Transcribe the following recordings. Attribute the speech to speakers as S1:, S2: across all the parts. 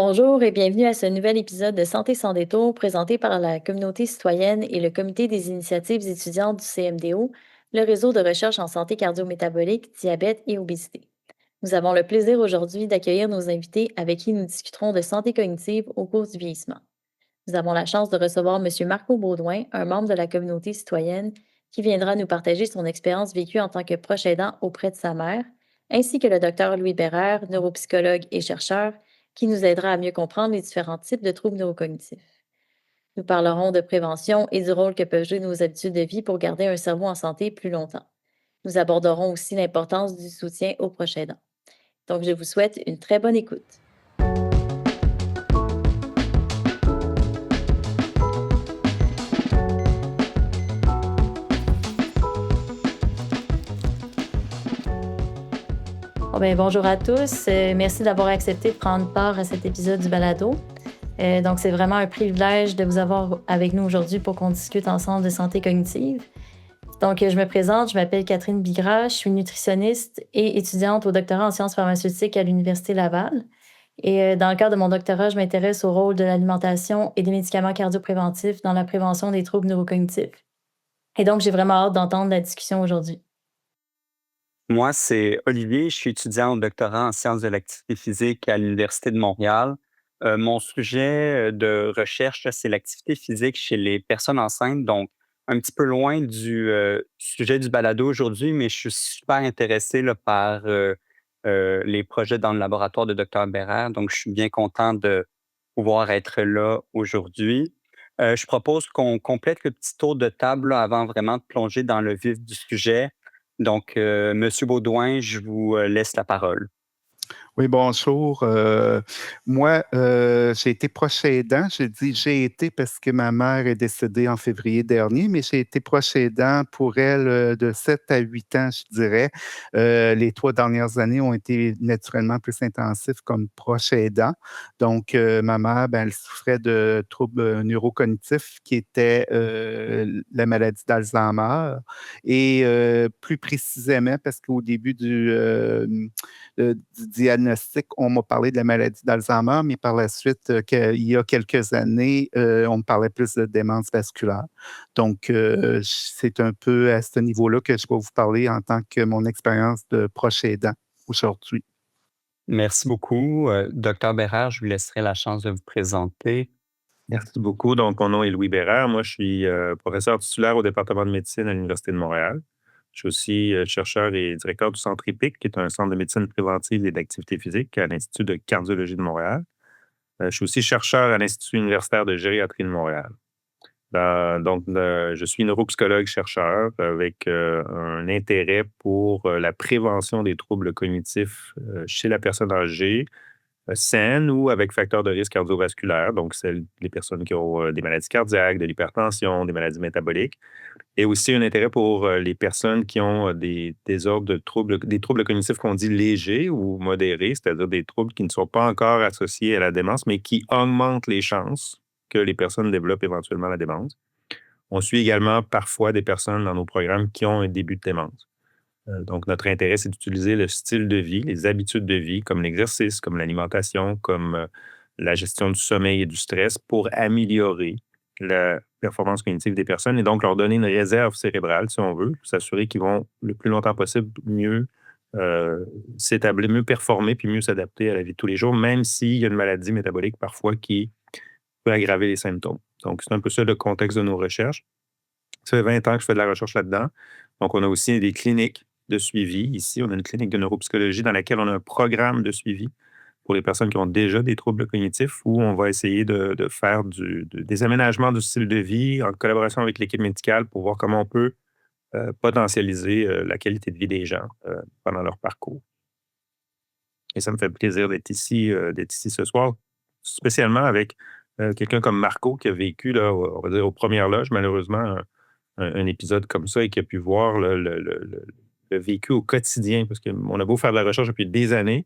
S1: Bonjour et bienvenue à ce nouvel épisode de Santé sans détour présenté par la communauté citoyenne et le comité des initiatives étudiantes du CMDO, le réseau de recherche en santé cardio-métabolique, diabète et obésité. Nous avons le plaisir aujourd'hui d'accueillir nos invités avec qui nous discuterons de santé cognitive au cours du vieillissement. Nous avons la chance de recevoir M. Marco Baudouin, un membre de la communauté citoyenne, qui viendra nous partager son expérience vécue en tant que proche aidant auprès de sa mère, ainsi que le Dr Louis Bérère, neuropsychologue et chercheur, qui nous aidera à mieux comprendre les différents types de troubles neurocognitifs. Nous parlerons de prévention et du rôle que peuvent jouer nos habitudes de vie pour garder un cerveau en santé plus longtemps. Nous aborderons aussi l'importance du soutien aux proches aidants. Donc, je vous souhaite une très bonne écoute. Bon, ben, bonjour à tous. Merci d'avoir accepté de prendre part à cet épisode du balado. Donc, c'est vraiment un privilège de vous avoir avec nous aujourd'hui pour qu'on discute ensemble de santé cognitive. Donc, je me présente, je m'appelle Catherine Bigra, je suis nutritionniste et étudiante au doctorat en sciences pharmaceutiques à l'Université Laval. Et dans le cadre de mon doctorat, je m'intéresse au rôle de l'alimentation et des médicaments cardiopréventifs dans la prévention des troubles neurocognitifs. Et donc, j'ai vraiment hâte d'entendre la discussion aujourd'hui.
S2: Moi, c'est Olivier, je suis étudiant au doctorat en sciences de l'activité physique à l'Université de Montréal. Mon sujet de recherche, là, c'est l'activité physique chez les personnes enceintes, donc un petit peu loin du sujet du balado aujourd'hui, mais je suis super intéressé là, par les projets dans le laboratoire de Dr Bérère, donc je suis bien content de pouvoir être là aujourd'hui. Je propose qu'on complète le petit tour de table là, avant vraiment de plonger dans le vif du sujet. Donc, Monsieur Baudouin, je vous laisse la parole.
S3: Oui, bonjour. Moi, j'ai été proche aidant. Je dis j'ai été parce que ma mère est décédée en février dernier, mais j'ai été proche aidant pour elle de 7 à 8 ans, je dirais. Les 3 dernières années ont été naturellement plus intensifs comme proche aidant. Donc, ma mère, ben, elle souffrait de troubles neurocognitifs qui étaient la maladie d'Alzheimer et plus précisément parce qu'au début du diagnostic, on m'a parlé de la maladie d'Alzheimer, mais par la suite, il y a quelques années, on me parlait plus de démence vasculaire. Donc, c'est un peu à ce niveau-là que je vais vous parler en tant que mon expérience de proche aidant aujourd'hui.
S2: Merci beaucoup. Docteur Bérard, je vous laisserai la chance de vous présenter.
S4: Merci beaucoup. Donc, mon nom est Louis Bérard. Moi, je suis professeur titulaire au département de médecine à l'Université de Montréal. Je suis aussi chercheur et directeur du Centre EPIC, qui est un centre de médecine préventive et d'activité physique à l'Institut de cardiologie de Montréal. Je suis aussi chercheur à l'Institut universitaire de gériatrie de Montréal. Je suis neuropsychologue chercheur avec un intérêt pour la prévention des troubles cognitifs chez la personne âgée, saines ou avec facteurs de risque cardiovasculaire, donc les personnes qui ont des maladies cardiaques, de l'hypertension, des maladies métaboliques, et aussi un intérêt pour les personnes qui ont des désordres de troubles, des troubles cognitifs qu'on dit légers ou modérés, c'est-à-dire des troubles qui ne sont pas encore associés à la démence, mais qui augmentent les chances que les personnes développent éventuellement la démence. On suit également parfois des personnes dans nos programmes qui ont un début de démence. Donc, notre intérêt, c'est d'utiliser le style de vie, les habitudes de vie, comme l'exercice, comme l'alimentation, comme la gestion du sommeil et du stress pour améliorer la performance cognitive des personnes et donc leur donner une réserve cérébrale, si on veut, pour s'assurer qu'ils vont le plus longtemps possible mieux s'établir, mieux performer puis mieux s'adapter à la vie de tous les jours, même s'il y a une maladie métabolique parfois qui peut aggraver les symptômes. Donc, c'est un peu ça le contexte de nos recherches. Ça fait 20 ans que je fais de la recherche là-dedans. Donc, on a aussi des cliniques de suivi. Ici, on a une clinique de neuropsychologie dans laquelle on a un programme de suivi pour les personnes qui ont déjà des troubles cognitifs où on va essayer de faire des aménagements du style de vie en collaboration avec l'équipe médicale pour voir comment on peut potentialiser la qualité de vie des gens pendant leur parcours. Et ça me fait plaisir d'être ici ce soir, spécialement avec quelqu'un comme Marco qui a vécu, là, on va dire, aux premières loges, malheureusement, un épisode comme ça et qui a pu voir le vécu au quotidien. Parce qu'on a beau faire de la recherche depuis des années,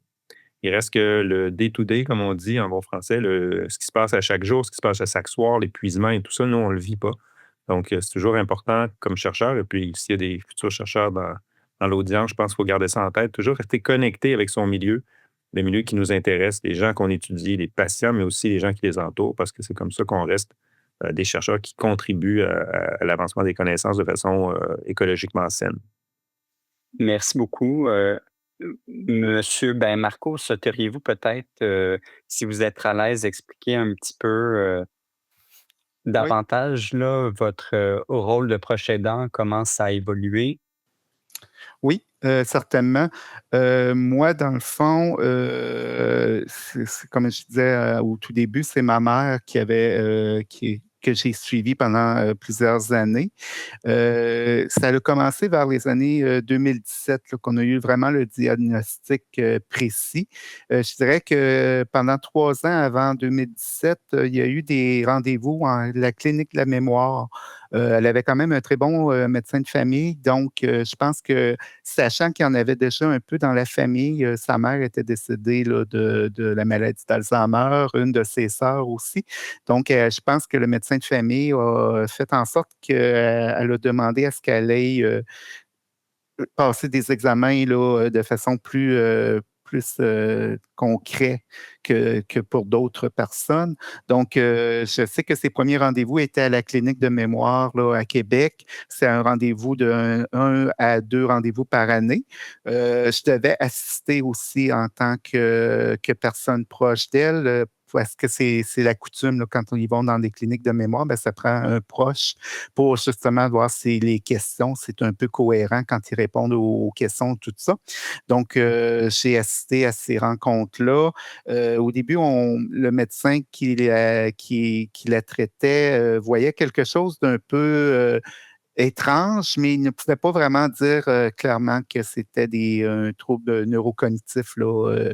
S4: il reste que le day-to-day, comme on dit en bon français, ce qui se passe à chaque jour, ce qui se passe à chaque soir, l'épuisement et tout ça, nous, on ne le vit pas. Donc, c'est toujours important comme chercheur. Et puis, s'il y a des futurs chercheurs dans l'audience, je pense qu'il faut garder ça en tête. Toujours rester connecté avec son milieu le milieu qui nous intéresse, les gens qu'on étudie, les patients, mais aussi les gens qui les entourent, parce que c'est comme ça qu'on reste des chercheurs qui contribuent à l'avancement des connaissances de façon écologiquement saine.
S2: Merci beaucoup. Monsieur, ben Marco, souhaiteriez-vous peut-être, si vous êtes à l'aise, expliquer un petit peu
S3: Oui.
S2: davantage là, votre rôle de proche aidant, comment ça a évolué?
S3: Oui, certainement. Moi, dans le fond, c'est comme je disais, au tout début, c'est ma mère que j'ai suivie pendant, plusieurs années. Ça a commencé vers les années, 2017 là, qu'on a eu vraiment le diagnostic, précis. Je dirais que pendant 3 ans avant 2017, il y a eu des rendez-vous en la clinique de la mémoire. Elle avait quand même un très bon, médecin de famille, donc je pense que sachant qu'il y en avait déjà un peu dans la famille, sa mère était décédée là, de la maladie d'Alzheimer, une de ses sœurs aussi. Donc, je pense que le médecin de famille a fait en sorte qu'elle a demandé à ce qu'elle aille, passer des examens là, de façon plus concret que pour d'autres personnes. Donc, je sais que ses premiers rendez-vous étaient à la clinique de mémoire là, à Québec. C'est un rendez-vous de 1 à 2 rendez-vous par année. Je devais assister aussi en tant que personne proche d'elle, parce que c'est la coutume là, quand ils vont dans des cliniques de mémoire, ben, ça prend un proche pour justement voir si les questions, c'est un peu cohérent quand ils répondent aux questions, tout ça. Donc, j'ai assisté à ces rencontres-là. Au début, le médecin qui la traitait voyait quelque chose d'un peu étrange, mais il ne pouvait pas vraiment dire clairement que c'était un trouble neurocognitif là,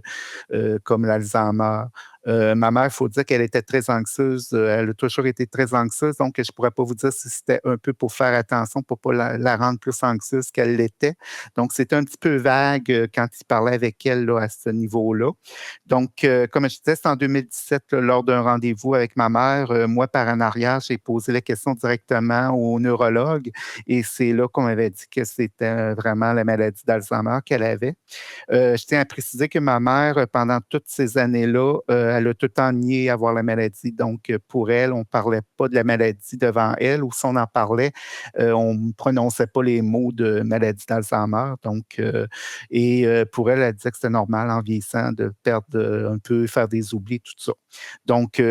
S3: comme l'Alzheimer. Ma mère, il faut dire qu'elle était très anxieuse. Elle a toujours été très anxieuse, donc je ne pourrais pas vous dire si c'était un peu pour faire attention, pour ne pas la rendre plus anxieuse qu'elle l'était. Donc, c'était un petit peu vague quand il parlait avec elle là, à ce niveau-là. Donc, comme je disais, c'est en 2017, là, lors d'un rendez-vous avec ma mère. Moi, par en arrière, j'ai posé la question directement au neurologue et c'est là qu'on m'avait dit que c'était vraiment la maladie d'Alzheimer qu'elle avait. Je tiens à préciser que ma mère, pendant toutes ces années-là, elle a tout le temps nié avoir la maladie. Donc, pour elle, on ne parlait pas de la maladie devant elle ou si on en parlait, on ne prononçait pas les mots de maladie d'Alzheimer. Donc, pour elle, elle disait que c'était normal en vieillissant de perdre un peu, faire des oublis, tout ça. Donc,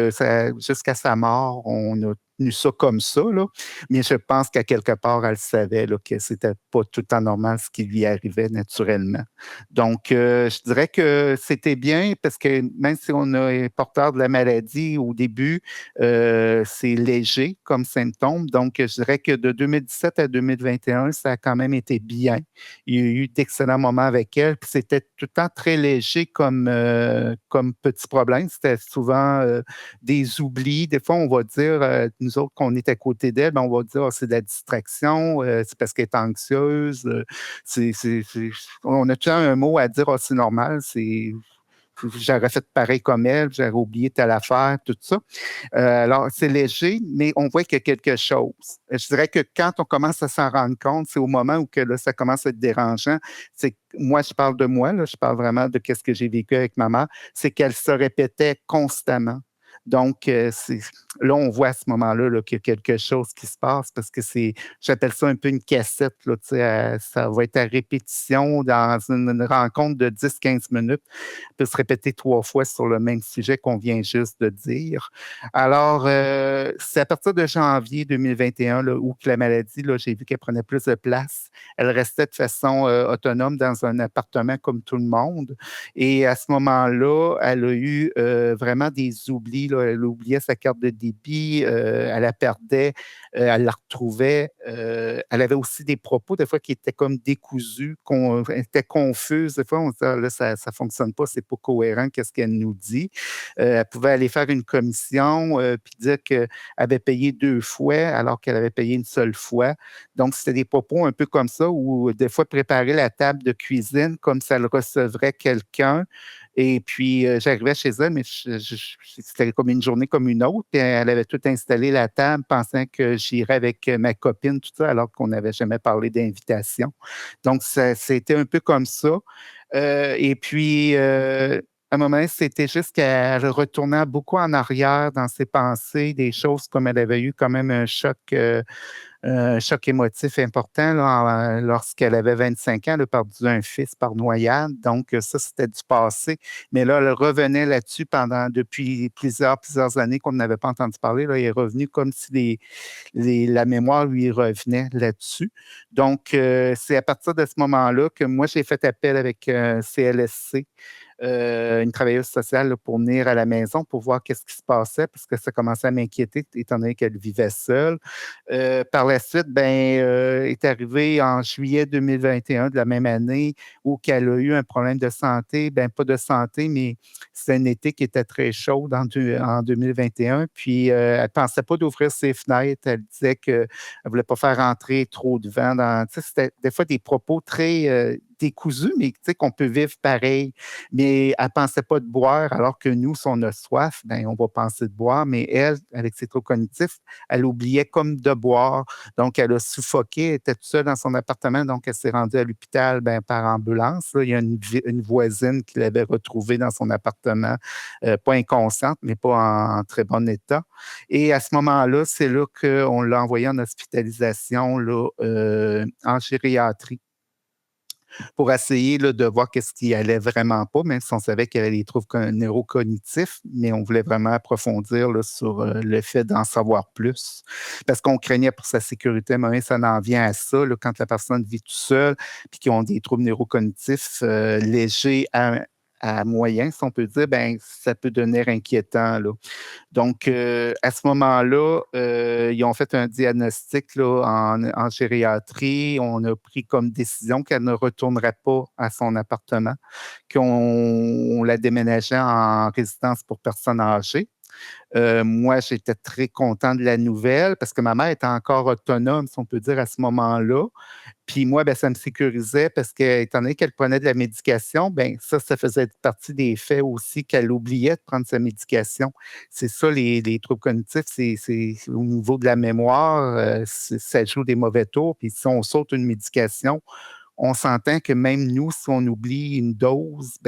S3: jusqu'à sa mort, on a tenu ça comme ça, là. Mais je pense qu'à quelque part, elle savait là, que c'était pas tout le temps normal ce qui lui arrivait naturellement. Donc, je dirais que c'était bien parce que même si on est porteur de la maladie au début, c'est léger comme symptôme. Donc, je dirais que de 2017 à 2021, ça a quand même été bien. Il y a eu d'excellents moments avec elle, puis c'était tout le temps très léger comme petit problème. C'était souvent, des oublis. Des fois, on va dire, nous autres, qu'on est à côté d'elle, ben, on va dire: «Ah, c'est de la distraction, c'est parce qu'elle est anxieuse, on a tout le temps un mot à dire: «Ah, c'est normal, j'aurais fait pareil comme elle, j'aurais oublié telle affaire», tout ça. Alors, c'est léger, mais on voit qu'il y a quelque chose. Je dirais que quand on commence à s'en rendre compte, c'est au moment où que là, ça commence à être dérangeant. C'est que moi, je parle de moi, là, je parle vraiment de ce que j'ai vécu avec ma mère, c'est qu'elle se répétait constamment. Donc, là, on voit à ce moment-là là, qu'il y a quelque chose qui se passe parce que j'appelle ça un peu une cassette. Là, tu sais, ça va être à répétition dans une rencontre de 10-15 minutes. Elle peut se répéter 3 fois sur le même sujet qu'on vient juste de dire. Alors, c'est à partir de janvier 2021 là, où que la maladie, là, j'ai vu qu'elle prenait plus de place. Elle restait de façon autonome dans un appartement comme tout le monde. Et à ce moment-là, elle a eu vraiment des oublis. Là. Elle oubliait sa carte de débit, elle la perdait, elle la retrouvait. Elle avait aussi des propos, des fois, qui étaient comme décousus, elle était confuse. Des fois, on se dit, ah, là, ça ne fonctionne pas, c'est pas cohérent, qu'est-ce qu'elle nous dit. Elle pouvait aller faire une commission, puis dire qu'elle avait payé 2 fois alors qu'elle avait payé une seule fois. Donc, c'était des propos un peu comme ça, ou des fois préparer la table de cuisine comme si elle recevrait quelqu'un. Et puis, j'arrivais chez elle, mais c'était comme une journée comme une autre. Puis elle avait tout installé la table, pensant que j'irais avec ma copine, tout ça, alors qu'on n'avait jamais parlé d'invitation. Donc, c'était un peu comme ça. Et puis, À un moment donné, c'était juste qu'elle retournait beaucoup en arrière dans ses pensées, des choses comme elle avait eu quand même un choc émotif important là, lorsqu'elle avait 25 ans. Elle a perdu un fils par noyade. Donc, ça, c'était du passé. Mais là, elle revenait là-dessus depuis plusieurs années qu'on n'avait pas entendu parler. Là, elle est revenue comme si la mémoire lui revenait là-dessus. Donc, c'est à partir de ce moment-là que moi, j'ai fait appel avec CLSC, une travailleuse sociale là, pour venir à la maison pour voir qu'est-ce qui se passait, parce que ça commençait à m'inquiéter étant donné qu'elle vivait seule. Par la suite, est arrivé en juillet 2021 de la même année où qu'elle a eu un problème de santé, pas de santé, mais c'est un été qui était très chaud en 2021. Puis, elle ne pensait pas d'ouvrir ses fenêtres. Elle disait qu'elle ne voulait pas faire rentrer trop de vent tu sais, c'était des fois des propos très décousus, mais tu sais, qu'on peut vivre pareil. Mais elle ne pensait pas de boire, alors que nous, si on a soif, on va penser de boire. Mais elle, avec ses troubles cognitifs, elle oubliait comme de boire. Donc, elle a suffoqué, elle était toute seule dans son appartement. Donc, elle s'est rendue à l'hôpital par ambulance. Là. Il y a une voisine qui l'avait retrouvée dans son appartement, pas inconsciente, mais pas en très bon état. Et à ce moment-là, c'est là qu'on l'a envoyée en hospitalisation là, en gériatrie pour essayer là, de voir qu'est-ce qui allait vraiment pas, même si on savait qu'il y avait des troubles neurocognitifs, mais on voulait vraiment approfondir là, sur le fait d'en savoir plus. Parce qu'on craignait pour sa sécurité, mais ça en vient à ça, là, quand la personne vit tout seule, puis qu'ils ont des troubles neurocognitifs légers à moyen, si on peut dire, ça peut devenir inquiétant. Là. Donc, à ce moment-là, ils ont fait un diagnostic là, en gériatrie. On a pris comme décision qu'elle ne retournerait pas à son appartement, qu'on la déménageait en résidence pour personnes âgées. Moi, j'étais très content de la nouvelle parce que ma mère était encore autonome, si on peut dire, à ce moment-là. Puis moi, ça me sécurisait parce que, étant donné qu'elle prenait de la médication, ça faisait partie des faits aussi qu'elle oubliait de prendre sa médication. C'est ça, les troubles cognitifs, c'est au niveau de la mémoire, ça joue des mauvais tours. Puis si on saute une médication, on s'entend que même nous, si on oublie une dose,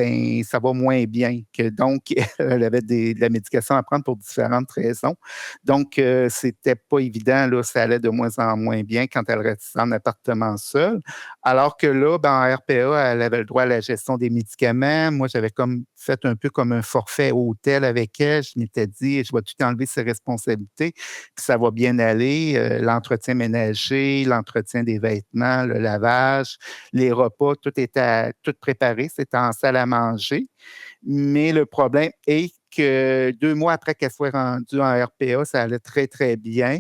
S3: ça va moins bien. Donc, elle avait de la médication à prendre pour différentes raisons. Donc, c'était pas évident, là, ça allait de moins en moins bien quand elle restait en appartement seule. Alors que là, en RPA, elle avait le droit à la gestion des médicaments. Moi, j'avais comme fait un peu comme un forfait hôtel avec elle. Je m'étais dit, je vais tout enlever ses responsabilités, puis ça va bien aller. L'entretien ménager, l'entretien des vêtements, le lavage, les repas, tout préparé, c'était en salle à manger. Mais le problème est que 2 mois après qu'elle soit rendue en RPA, ça allait très, très bien.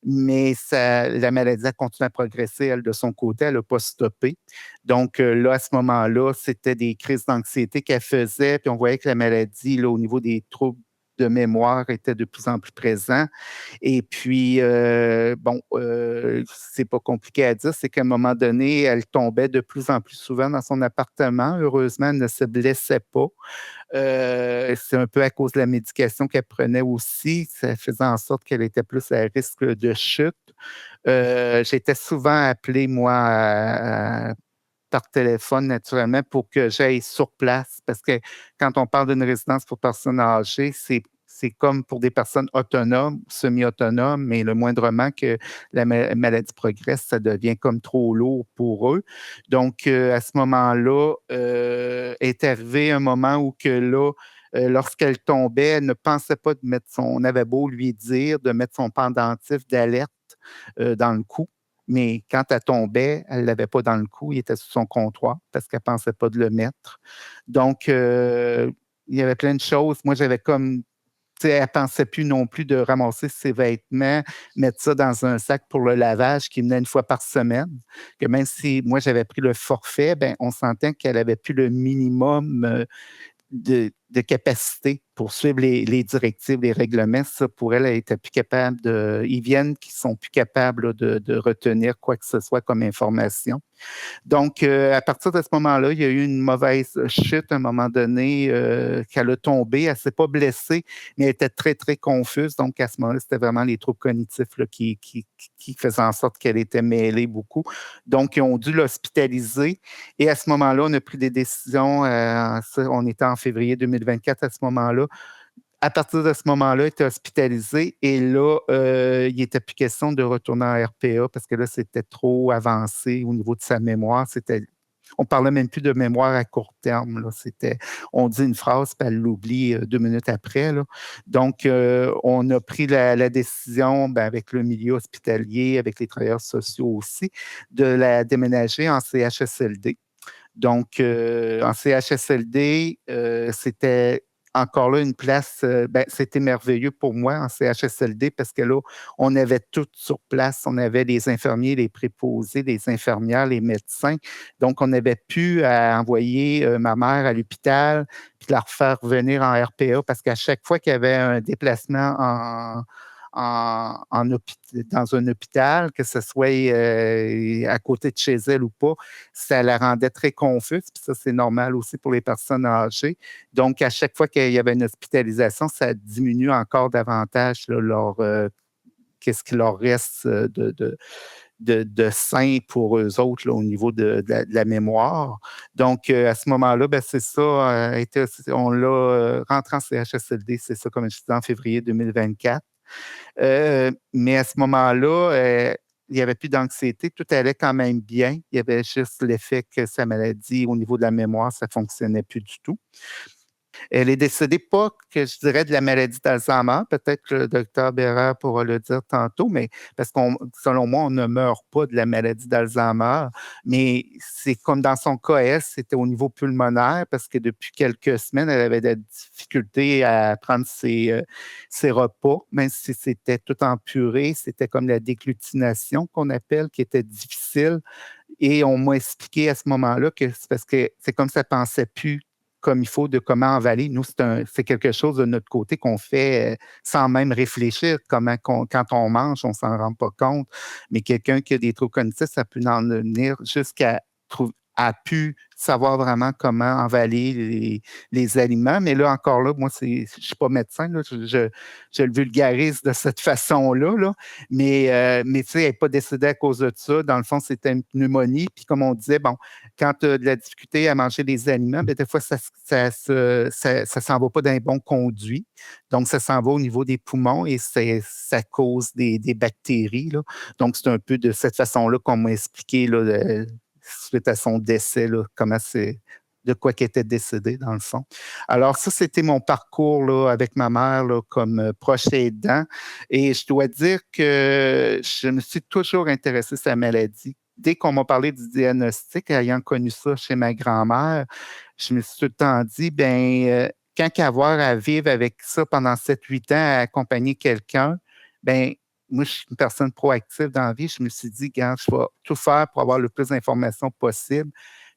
S3: Mais la maladie a continué à progresser, elle, de son côté, elle n'a pas stoppé. Donc là, à ce moment-là, c'était des crises d'anxiété qu'elle faisait, puis on voyait que la maladie, là, au niveau des troubles de mémoire, était de plus en plus présent. Et puis, c'est pas compliqué à dire, c'est qu'à un moment donné, elle tombait de plus en plus souvent dans son appartement. Heureusement, elle ne se blessait pas. C'est un peu à cause de la médication qu'elle prenait aussi. Ça faisait en sorte qu'elle était plus à risque de chute. J'étais souvent appelé, moi, par téléphone, naturellement, pour que j'aille sur place. Parce que quand on parle d'une résidence pour personnes âgées, c'est comme pour des personnes autonomes, semi-autonomes, mais le moindrement que la maladie progresse, ça devient comme trop lourd pour eux. Donc, à ce moment-là, est arrivé un moment où que là, lorsqu'elle tombait, elle ne pensait pas de mettre on avait beau lui dire de mettre son pendentif d'alerte dans le cou. Mais quand elle tombait, elle ne l'avait pas dans le cou, il était sur son comptoir parce qu'elle ne pensait pas de le mettre. Donc, il y avait plein de choses. Moi, j'avais comme elle ne pensait plus non plus de ramasser ses vêtements, mettre ça dans un sac pour le lavage qui venait une fois par semaine. Que même si moi, j'avais pris le forfait, on sentait qu'elle n'avait plus le minimum de capacité pour suivre les directives, les règlements. Ça, pour elle, elle n'était plus capable ils viennent qui sont plus capables là, de retenir quoi que ce soit comme information. Donc, à partir de ce moment-là, il y a eu une mauvaise chute à un moment donné qu'elle a tombé. Elle ne s'est pas blessée, mais elle était très, très confuse. Donc, à ce moment-là, c'était vraiment les troubles cognitifs là, qui faisaient en sorte qu'elle était mêlée beaucoup. Donc, ils ont dû l'hospitaliser. Et à ce moment-là, on a pris des décisions. On était en février 2021. 2024 à ce moment-là. À partir de ce moment-là, il était hospitalisé et là, il n'était plus question de retourner en RPA parce que là, c'était trop avancé au niveau de sa mémoire. On ne parlait même plus de mémoire à court terme. Là. On dit une phrase, puis elle l'oublie 2 minutes après. Là. Donc, on a pris la décision, avec le milieu hospitalier, avec les travailleurs sociaux aussi, de la déménager en CHSLD. Donc, en CHSLD, c'était encore là une place, c'était merveilleux pour moi en CHSLD parce que là, on avait tout sur place. On avait les infirmiers, les préposés, les infirmières, les médecins. Donc, on avait pu envoyer ma mère à l'hôpital puis la refaire venir en RPA parce qu'à chaque fois qu'il y avait un déplacement dans un hôpital, que ce soit à côté de chez elle ou pas, ça la rendait très confuse. Puis ça, c'est normal aussi pour les personnes âgées. Donc, à chaque fois qu'il y avait une hospitalisation, ça diminue encore davantage là, qu'est-ce qu'il leur reste de sain pour eux autres là, au niveau de la mémoire. Donc, à ce moment-là, c'est ça, on l'a rentré en CHSLD, c'est ça, comme je disais, en février 2024. Mais à ce moment-là, il n'y avait plus d'anxiété, tout allait quand même bien. Il y avait juste l'effet que sa maladie, au niveau de la mémoire, ça ne fonctionnait plus du tout. Elle est décédée pas, que je dirais, de la maladie d'Alzheimer. Peut-être que le docteur Bérard pourra le dire tantôt, mais parce selon moi, on ne meurt pas de la maladie d'Alzheimer. Mais c'est comme dans son cas, elle, c'était au niveau pulmonaire parce que depuis quelques semaines, elle avait des difficultés à prendre ses repas, même si c'était tout en purée. C'était comme la déglutination qu'on appelle, qui était difficile. Et on m'a expliqué à ce moment-là que c'est parce que c'est comme ça ne pensait plus comme il faut de comment avaler. Nous, c'est quelque chose de notre côté qu'on fait sans même réfléchir. Quand on mange, on ne s'en rend pas compte. Mais quelqu'un qui a des troubles cognitifs, ça peut en venir jusqu'à a pu savoir vraiment comment avaler les aliments. Mais là, encore là, moi, je ne suis pas médecin, là, je le vulgarise de cette façon-là, là. Mais tu sais, elle n'est pas décédée à cause de ça. Dans le fond, c'était une pneumonie. Puis comme on disait, bon, quand tu as de la difficulté à manger des aliments, des fois, ça s'en va pas d'un bon conduit. Donc, ça s'en va au niveau des poumons et ça cause des bactéries, là. Donc, c'est un peu de cette façon-là qu'on m'a expliqué là, suite à son décès, là, de quoi qu'elle était décédée, dans le fond. Alors, ça, c'était mon parcours là, avec ma mère là, comme proche aidant. Et je dois dire que je me suis toujours intéressé à sa maladie. Dès qu'on m'a parlé du diagnostic, ayant connu ça chez ma grand-mère, je me suis tout le temps dit, quand qu'à avoir à vivre avec ça pendant 7-8 ans, à accompagner quelqu'un, moi, je suis une personne proactive dans la vie. Je me suis dit, regarde, je vais tout faire pour avoir le plus d'informations possible,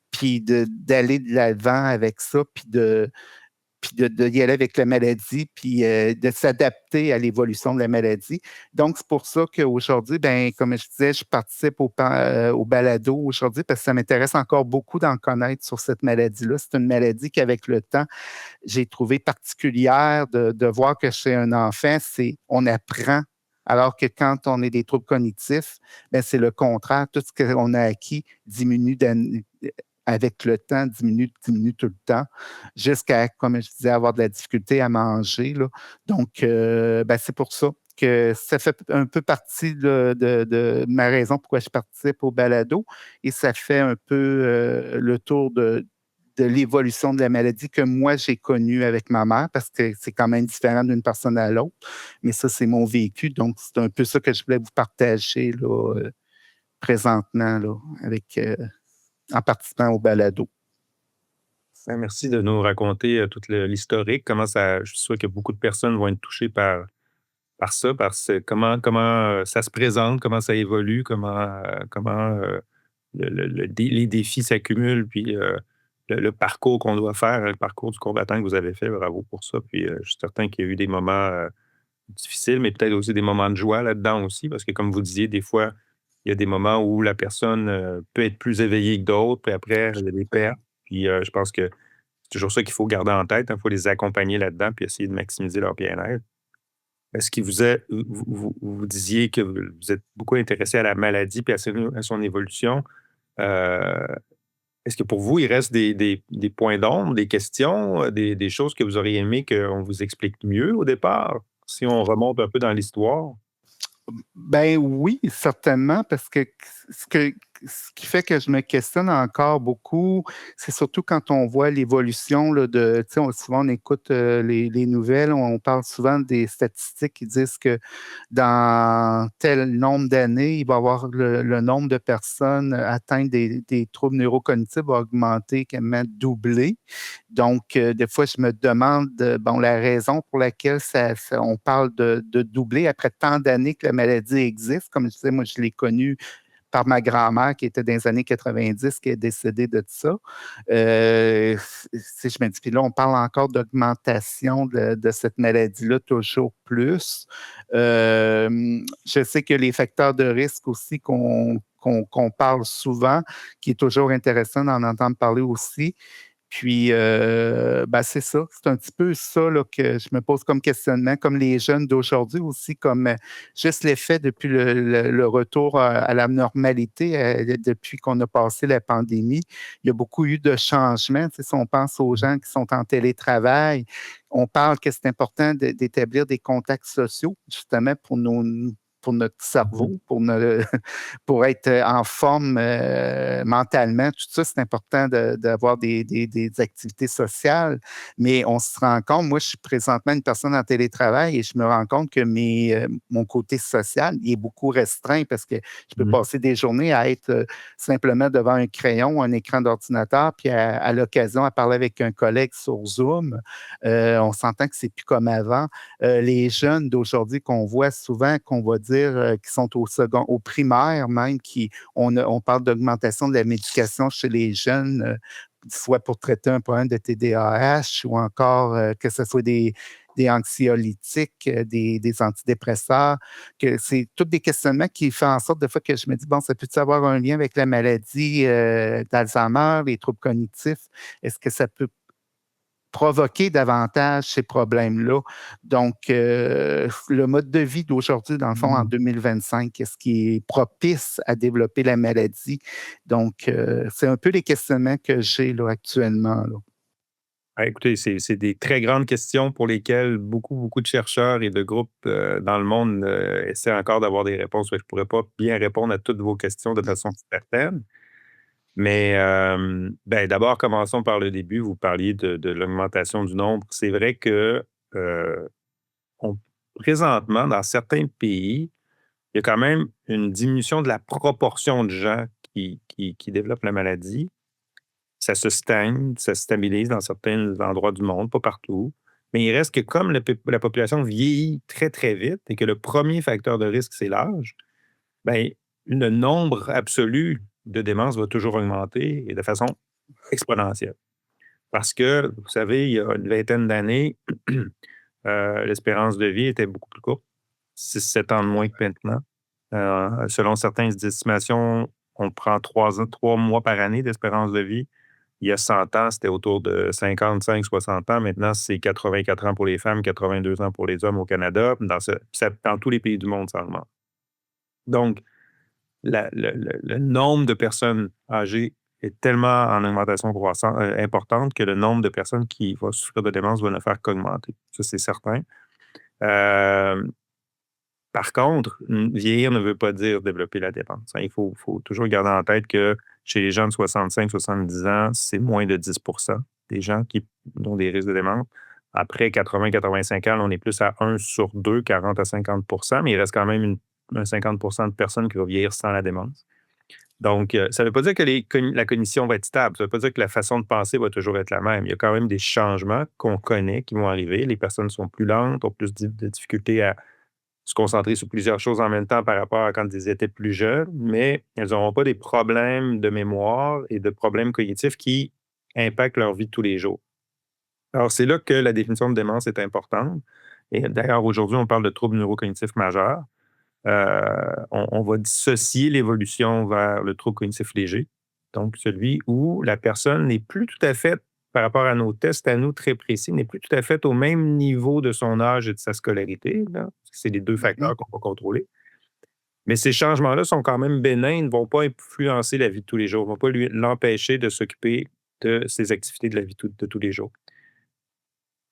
S3: puis d'aller de l'avant avec ça, puis d'y aller avec la maladie, puis de s'adapter à l'évolution de la maladie. Donc, c'est pour ça qu'aujourd'hui, comme je disais, je participe au balado aujourd'hui parce que ça m'intéresse encore beaucoup d'en connaître sur cette maladie-là. C'est une maladie qu'avec le temps, j'ai trouvé particulière de voir que chez un enfant, on apprend. Alors que quand on a des troubles cognitifs, c'est le contraire. Tout ce qu'on a acquis diminue avec le temps, diminue tout le temps, jusqu'à, comme je disais, avoir de la difficulté à manger, là. Donc, c'est pour ça que ça fait un peu partie de ma raison pourquoi je participe au balado et ça fait un peu le tour de l'évolution de la maladie que moi, j'ai connue avec ma mère, parce que c'est quand même différent d'une personne à l'autre. Mais ça, c'est mon vécu. Donc, c'est un peu ça que je voulais vous partager là, présentement là, en participant au balado.
S4: Merci de nous raconter tout l'historique, comment ça. Je suis sûr que beaucoup de personnes vont être touchées par ça, comment ça se présente, comment ça évolue, comment les défis s'accumulent, puis le parcours qu'on doit faire, le parcours du combattant que vous avez fait, bravo pour ça. Puis je suis certain qu'il y a eu des moments difficiles, mais peut-être aussi des moments de joie là-dedans aussi, parce que comme vous disiez, des fois, il y a des moments où la personne peut être plus éveillée que d'autres, puis après, il y a des pertes. Puis je pense que c'est toujours ça qu'il faut garder en tête. Il faut les accompagner là-dedans, puis essayer de maximiser leur bien-être. Est-ce que vous disiez que vous êtes beaucoup intéressé à la maladie puis à son évolution? Est-ce que pour vous, il reste des points d'ombre, des questions, des choses que vous auriez aimé qu'on vous explique mieux au départ, si on remonte un peu dans l'histoire?
S3: Ben oui, certainement, parce que ce qui fait que je me questionne encore beaucoup, c'est surtout quand on voit l'évolution là, de, tu sais, souvent on écoute les nouvelles, on parle souvent des statistiques qui disent que dans tel nombre d'années, il va y avoir le nombre de personnes atteintes des troubles neurocognitifs va augmenter, quasiment doubler. Donc, des fois, je me demande, bon, la raison pour laquelle on parle de doubler après tant d'années que la maladie existe. Comme je disais, moi, je l'ai connue par ma grand-mère qui était dans les années 90, qui est décédée de ça. Si je me dis, puis là, on parle encore d'augmentation de cette maladie-là, toujours plus. Je sais que les facteurs de risque aussi qu'on parle souvent, qui est toujours intéressant d'en entendre parler aussi. Puis, ben, c'est ça. C'est un petit peu ça là, que je me pose comme questionnement, comme les jeunes d'aujourd'hui aussi, comme juste l'effet depuis le retour à la normalité, depuis qu'on a passé la pandémie. Il y a beaucoup eu de changements. Tu sais, si on pense aux gens qui sont en télétravail, on parle que c'est important d'établir des contacts sociaux, justement, pour notre cerveau, pour être en forme mentalement. Tout ça, c'est important d'avoir des activités sociales. Mais on se rend compte, moi, je suis présentement une personne en télétravail et je me rends compte que mon côté social, il est beaucoup restreint parce que je peux passer des journées à être simplement devant un crayon, un écran d'ordinateur, puis à l'occasion, à parler avec un collègue sur Zoom. On s'entend que c'est plus comme avant. Les jeunes d'aujourd'hui qu'on voit souvent, qu'on va dire qui sont au primaire même, on parle d'augmentation de la médication chez les jeunes, soit pour traiter un problème de TDAH ou encore que ce soit des anxiolytiques, des antidépresseurs, que c'est tous des questionnements qui font en sorte des fois que je me dis, bon, ça peut-tu avoir un lien avec la maladie d'Alzheimer, les troubles cognitifs? Est-ce que ça peut provoquer davantage ces problèmes-là? Donc, le mode de vie d'aujourd'hui, dans le fond, en 2025, est-ce qui est propice à développer la maladie? Donc, c'est un peu les questionnements que j'ai là, actuellement. Là.
S4: Ah, écoutez, c'est des très grandes questions pour lesquelles beaucoup de chercheurs et de groupes dans le monde essaient encore d'avoir des réponses. Je ne pourrais pas bien répondre à toutes vos questions de façon certaine. Mais ben, d'abord, commençons par le début. Vous parliez de l'augmentation du nombre. C'est vrai que on- présentement, dans certains pays, il y a quand même une diminution de la proportion de gens qui développent la maladie. Ça se stagne, ça se stabilise dans certains endroits du monde, pas partout. Mais il reste que comme la population vieillit très, très vite et que le premier facteur de risque, c'est l'âge, ben, le nombre absolu de démences va toujours augmenter et de façon exponentielle. Parce que, vous savez, il y a une vingtaine d'années, l'espérance de vie était beaucoup plus courte, 6-7 ans de moins que maintenant. Selon certaines estimations, on prend 3 mois par année d'espérance de vie. Il y a 100 ans, c'était autour de 55-60 ans. Maintenant, c'est 84 ans pour les femmes, 82 ans pour les hommes au Canada. Dans tous les pays du monde, ça augmente. Donc, le nombre de personnes âgées est tellement en augmentation croissante, importante que le nombre de personnes qui vont souffrir de démence va ne faire qu'augmenter. Ça, c'est certain. Euh, Par contre, vieillir ne veut pas dire développer la démence. Hein. Il faut toujours garder en tête que chez les gens de 65-70 ans, c'est moins de 10 des gens qui ont des risques de démence. Après 80-85 ans, on est plus à 1 sur 2, 40 à 50 mais il reste quand même un 50 de personnes qui vont vieillir sans la démence. Donc, ça ne veut pas dire que la cognition va être stable. Ça ne veut pas dire que la façon de penser va toujours être la même. Il y a quand même des changements qu'on connaît qui vont arriver. Les personnes sont plus lentes, ont plus de difficultés à se concentrer sur plusieurs choses en même temps par rapport à quand ils étaient plus jeunes, mais elles n'auront pas des problèmes de mémoire et de problèmes cognitifs qui impactent leur vie de tous les jours. Alors, c'est là que la définition de démence est importante. Et d'ailleurs, aujourd'hui, on parle de troubles neurocognitifs majeurs. On va dissocier l'évolution vers le trouble cognitif léger, donc celui où la personne n'est plus tout à fait, par rapport à nos tests à nous très précis, n'est plus tout à fait au même niveau de son âge et de sa scolarité. Là. C'est les deux facteurs qu'on va contrôler. Mais ces changements-là sont quand même bénins, ils ne vont pas influencer la vie de tous les jours, ne vont pas l'empêcher de s'occuper de ses activités de la vie de tous les jours.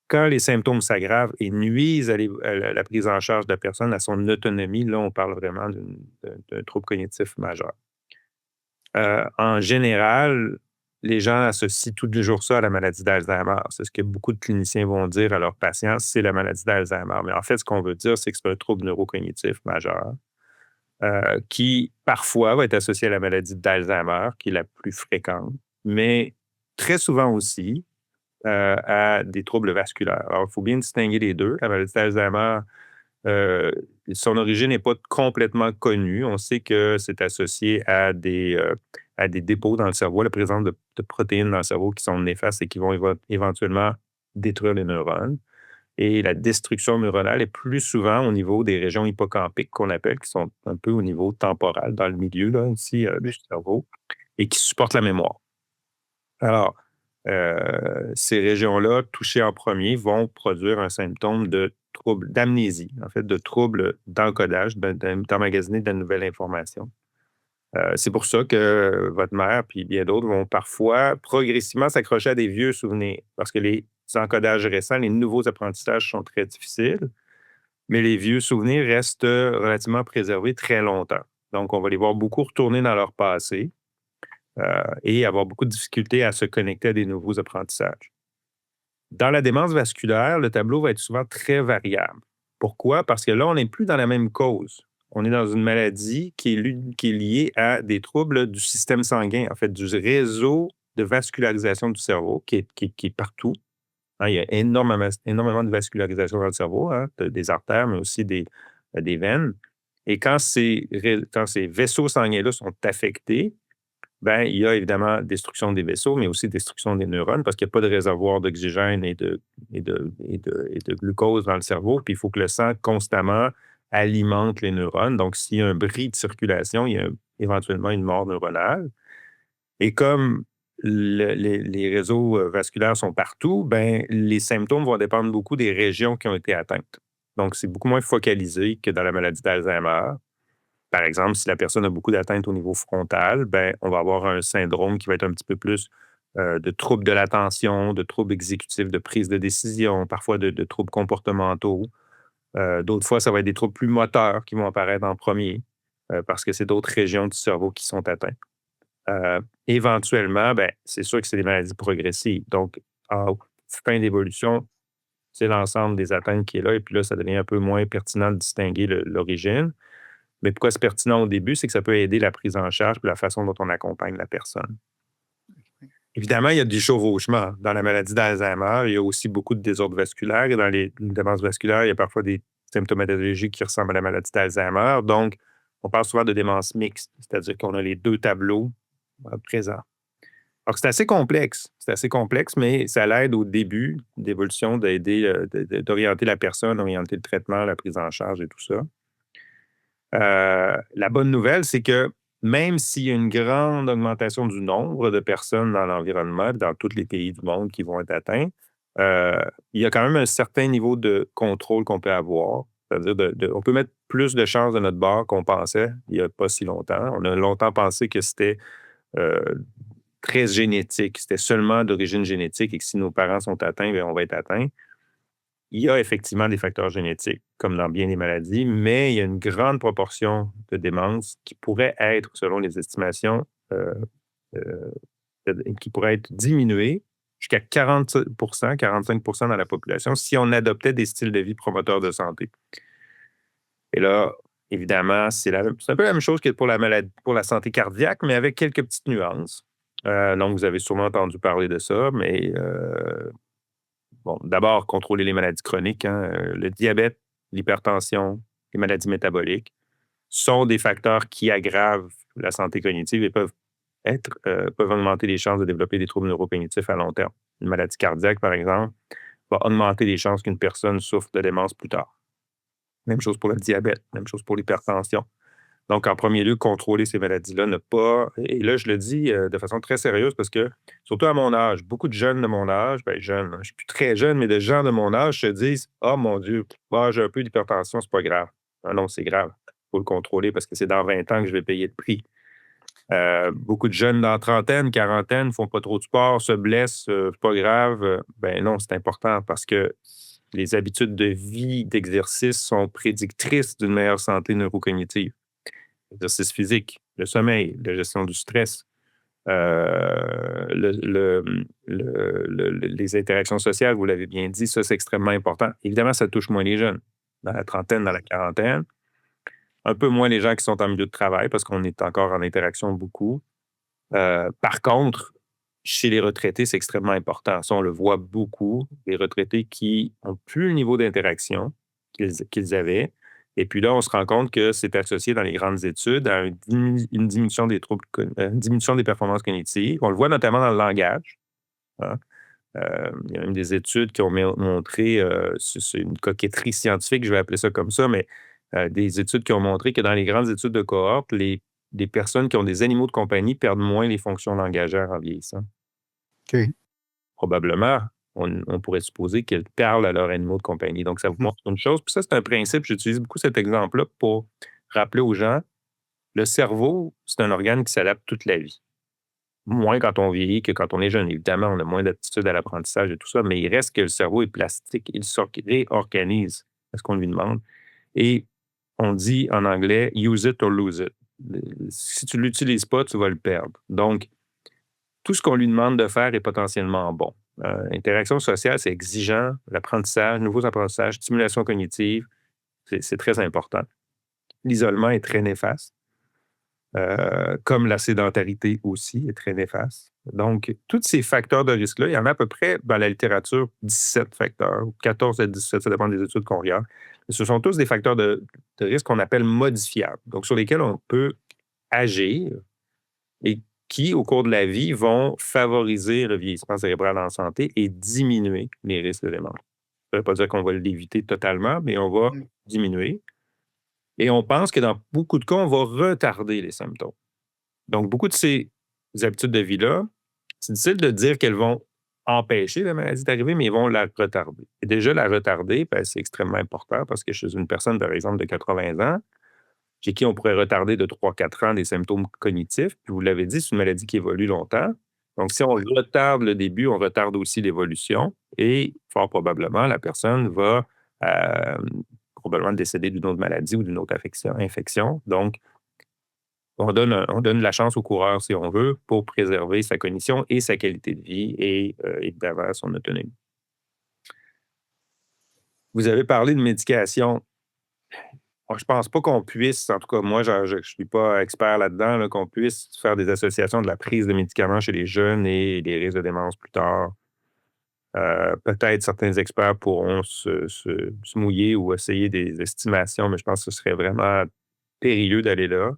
S4: Quand les symptômes s'aggravent et nuisent à la prise en charge de la personne, à son autonomie, là, on parle vraiment d'un trouble cognitif majeur. En général, les gens associent tous les jours ça à la maladie d'Alzheimer. C'est ce que beaucoup de cliniciens vont dire à leurs patients, c'est la maladie d'Alzheimer. Mais en fait, ce qu'on veut dire, c'est que c'est un trouble neurocognitif majeur qui, parfois, va être associé à la maladie d'Alzheimer, qui est la plus fréquente, mais très souvent aussi à des troubles vasculaires. Alors, il faut bien distinguer les deux. La maladie d'Alzheimer, son origine n'est pas complètement connue. On sait que c'est associé à des dépôts dans le cerveau, la présence de protéines dans le cerveau qui sont néfastes et qui vont éventuellement détruire les neurones. Et la destruction neuronale est plus souvent au niveau des régions hippocampiques qu'on appelle, qui sont un peu au niveau temporal, dans le milieu là, ici, du cerveau, et qui supportent la mémoire. Alors, ces régions-là, touchées en premier, vont produire un symptôme de trouble d'amnésie, en fait, de trouble d'encodage, d'emmagasiner de la nouvelle information. C'est pour ça que votre mère puis bien d'autres vont parfois progressivement s'accrocher à des vieux souvenirs, parce que les encodages récents, les nouveaux apprentissages sont très difficiles, mais les vieux souvenirs restent relativement préservés très longtemps. Donc, on va les voir beaucoup retourner dans leur passé et avoir beaucoup de difficultés à se connecter à des nouveaux apprentissages. Dans la démence vasculaire, le tableau va être souvent très variable. Pourquoi? Parce que là, on n'est plus dans la même cause. On est dans une maladie qui est liée à des troubles du système sanguin, en fait, du réseau de vascularisation du cerveau qui est partout. Hein, il y a énormément de vascularisation dans le cerveau, hein, des artères, mais aussi des veines. Et quand ces vaisseaux sanguins-là sont affectés, ben, il y a évidemment destruction des vaisseaux, mais aussi destruction des neurones parce qu'il n'y a pas de réservoir d'oxygène et de glucose dans le cerveau. Puis il faut que le sang constamment alimente les neurones. Donc, s'il y a un bris de circulation, il y a éventuellement une mort neuronale. Et comme les réseaux vasculaires sont partout, ben, les symptômes vont dépendre beaucoup des régions qui ont été atteintes. Donc, c'est beaucoup moins focalisé que dans la maladie d'Alzheimer. Par exemple, si la personne a beaucoup d'atteintes au niveau frontal, ben, on va avoir un syndrome qui va être un petit peu plus de troubles de l'attention, de troubles exécutifs, de prise de décision, parfois de troubles comportementaux. D'autres fois, ça va être des troubles plus moteurs qui vont apparaître en premier parce que c'est d'autres régions du cerveau qui sont atteintes. Éventuellement, ben, c'est sûr que c'est des maladies progressives. Donc, en fin d'évolution, c'est l'ensemble des atteintes qui est là. Et puis là, ça devient un peu moins pertinent de distinguer l'origine. Mais pourquoi c'est pertinent au début, c'est que ça peut aider la prise en charge et la façon dont on accompagne la personne. Évidemment, il y a du chevauchement. Dans la maladie d'Alzheimer, il y a aussi beaucoup de désordres vasculaires. Et dans les démences vasculaires, il y a parfois des symptomatologies qui ressemblent à la maladie d'Alzheimer. Donc, on parle souvent de démence mixte, c'est-à-dire qu'on a les deux tableaux présents. Alors, c'est assez complexe. C'est assez complexe, mais ça l'aide au début d'évolution d'aider, d'orienter la personne, orienter le traitement, la prise en charge et tout ça. La bonne nouvelle, c'est que même s'il y a une grande augmentation du nombre de personnes dans l'environnement, dans tous les pays du monde qui vont être atteints, il y a quand même un certain niveau de contrôle qu'on peut avoir. C'est-à-dire, on peut mettre plus de chances de notre bord qu'on pensait il n'y a pas si longtemps. On a longtemps pensé que c'était très génétique, c'était seulement d'origine génétique et que si nos parents sont atteints, bien, on va être atteints. Il y a effectivement des facteurs génétiques, comme dans bien des maladies, mais il y a une grande proportion de démence qui pourrait être, selon les estimations, qui pourrait être diminuée jusqu'à 40 45 dans la population si on adoptait des styles de vie promoteurs de santé. Et là, évidemment, c'est un peu la même chose que pour la santé cardiaque, mais avec quelques petites nuances. Donc, vous avez sûrement entendu parler de ça, mais bon, d'abord, contrôler les maladies chroniques, hein, le diabète, l'hypertension, les maladies métaboliques sont des facteurs qui aggravent la santé cognitive et peuvent augmenter les chances de développer des troubles neurocognitifs à long terme. Une maladie cardiaque, par exemple, va augmenter les chances qu'une personne souffre de démence plus tard. Même chose pour le diabète, même chose pour l'hypertension. Donc, en premier lieu, contrôler ces maladies-là, ne pas... Et là, je le dis de façon très sérieuse parce que, surtout à mon âge, beaucoup de jeunes de mon âge, bien jeunes, je ne suis plus très jeune, mais de gens de mon âge se disent « Ah, mon Dieu, j'ai un peu d'hypertension, c'est pas grave. » Ah non, c'est grave. faut le contrôler parce que c'est dans 20 ans que je vais payer le prix. Beaucoup de jeunes dans trentaine, quarantaine, font pas trop de sport, se blessent, c'est pas grave. Ben non, c'est important parce que les habitudes de vie, d'exercice sont prédictrices d'une meilleure santé neurocognitive. L'exercice physique, le sommeil, la gestion du stress, les interactions sociales, vous l'avez bien dit, ça, c'est extrêmement important. Évidemment, ça touche moins les jeunes, dans la trentaine, dans la quarantaine. Un peu moins les gens qui sont en milieu de travail parce qu'on est encore en interaction beaucoup. Par contre, chez les retraités, c'est extrêmement important. Ça, on le voit beaucoup. Les retraités qui n'ont plus le niveau d'interaction qu'ils avaient. Et puis là, on se rend compte que c'est associé dans les grandes études à une diminution des troubles, une diminution des performances cognitives. On le voit notamment dans le langage. Hein. Il y a même des études qui ont montré, c'est une coquetterie scientifique, je vais appeler ça comme ça, mais des études qui ont montré que dans les grandes études de cohorte, les personnes qui ont des animaux de compagnie perdent moins les fonctions langagères en vieillissant.
S3: OK.
S4: Probablement, on pourrait supposer qu'elles parlent à leurs animaux de compagnie. Donc, ça vous montre une chose. Puis ça, c'est un principe. J'utilise beaucoup cet exemple-là pour rappeler aux gens, le cerveau, c'est un organe qui s'adapte toute la vie. Moins quand on vieillit que quand on est jeune. Évidemment, on a moins d'aptitude à l'apprentissage et tout ça, mais il reste que le cerveau est plastique. Il se réorganise à ce qu'on lui demande. Et on dit en anglais « use it or lose it ». Si tu ne l'utilises pas, tu vas le perdre. Donc, tout ce qu'on lui demande de faire est potentiellement bon. L'interaction sociale, c'est exigeant. L'apprentissage, nouveaux apprentissages, stimulation cognitive, c'est très important. L'isolement est très néfaste. Comme la sédentarité aussi est très néfaste. Donc, tous ces facteurs de risque-là, il y en a à peu près dans la littérature 17 facteurs, 14 à 17, ça dépend des études qu'on regarde. Ce sont tous des facteurs de risque qu'on appelle modifiables, donc sur lesquels on peut agir et qui, au cours de la vie, vont favoriser le vieillissement cérébral en santé et diminuer les risques de démence. Ça ne veut pas dire qu'on va l'éviter totalement, mais on va diminuer. Et on pense que dans beaucoup de cas, on va retarder les symptômes. Donc, beaucoup de ces habitudes de vie-là, c'est difficile de dire qu'elles vont empêcher la maladie d'arriver, mais ils vont la retarder. Et déjà, la retarder, ben, c'est extrêmement important parce que chez une personne, par exemple, de 80 ans, chez qui on pourrait retarder de 3-4 ans des symptômes cognitifs, puis vous l'avez dit, c'est une maladie qui évolue longtemps. Donc, si on retarde le début, on retarde aussi l'évolution et fort probablement, la personne va probablement décéder d'une autre maladie ou d'une autre infection. Donc, on donne la chance au coureur, si on veut, pour préserver sa cognition et sa qualité de vie et évidemment son autonomie. Vous avez parlé de médication. Je ne pense pas qu'on puisse, en tout cas, moi, je ne suis pas expert là-dedans, là, qu'on puisse faire des associations de la prise de médicaments chez les jeunes et les risques de démence plus tard. Peut-être certains experts pourront se mouiller ou essayer des estimations, mais je pense que ce serait vraiment périlleux d'aller là.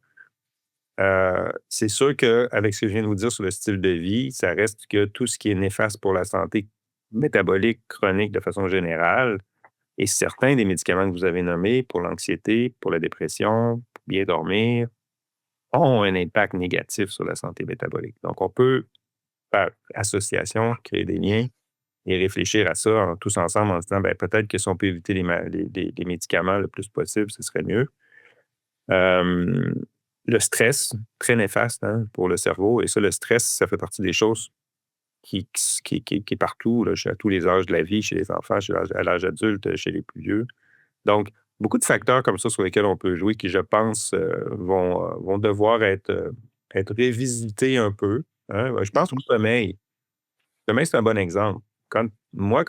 S4: C'est sûr qu'avec ce que je viens de vous dire sur le style de vie, ça reste que tout ce qui est néfaste pour la santé métabolique chronique de façon générale, et certains des médicaments que vous avez nommés pour l'anxiété, pour la dépression, pour bien dormir, ont un impact négatif sur la santé métabolique. Donc, on peut, par association, créer des liens et réfléchir à ça tous ensemble en se disant, peut-être que si on peut éviter les médicaments le plus possible, ce serait mieux. Le stress, très néfaste pour le cerveau. Et ça, le stress, ça fait partie des choses qui est partout, là, à tous les âges de la vie, chez les enfants, à l'âge adulte, chez les plus vieux. Donc, beaucoup de facteurs comme ça sur lesquels on peut jouer qui, je pense, vont devoir être révisités un peu. Hein. Je pense au sommeil. Le sommeil, c'est un bon exemple. Quand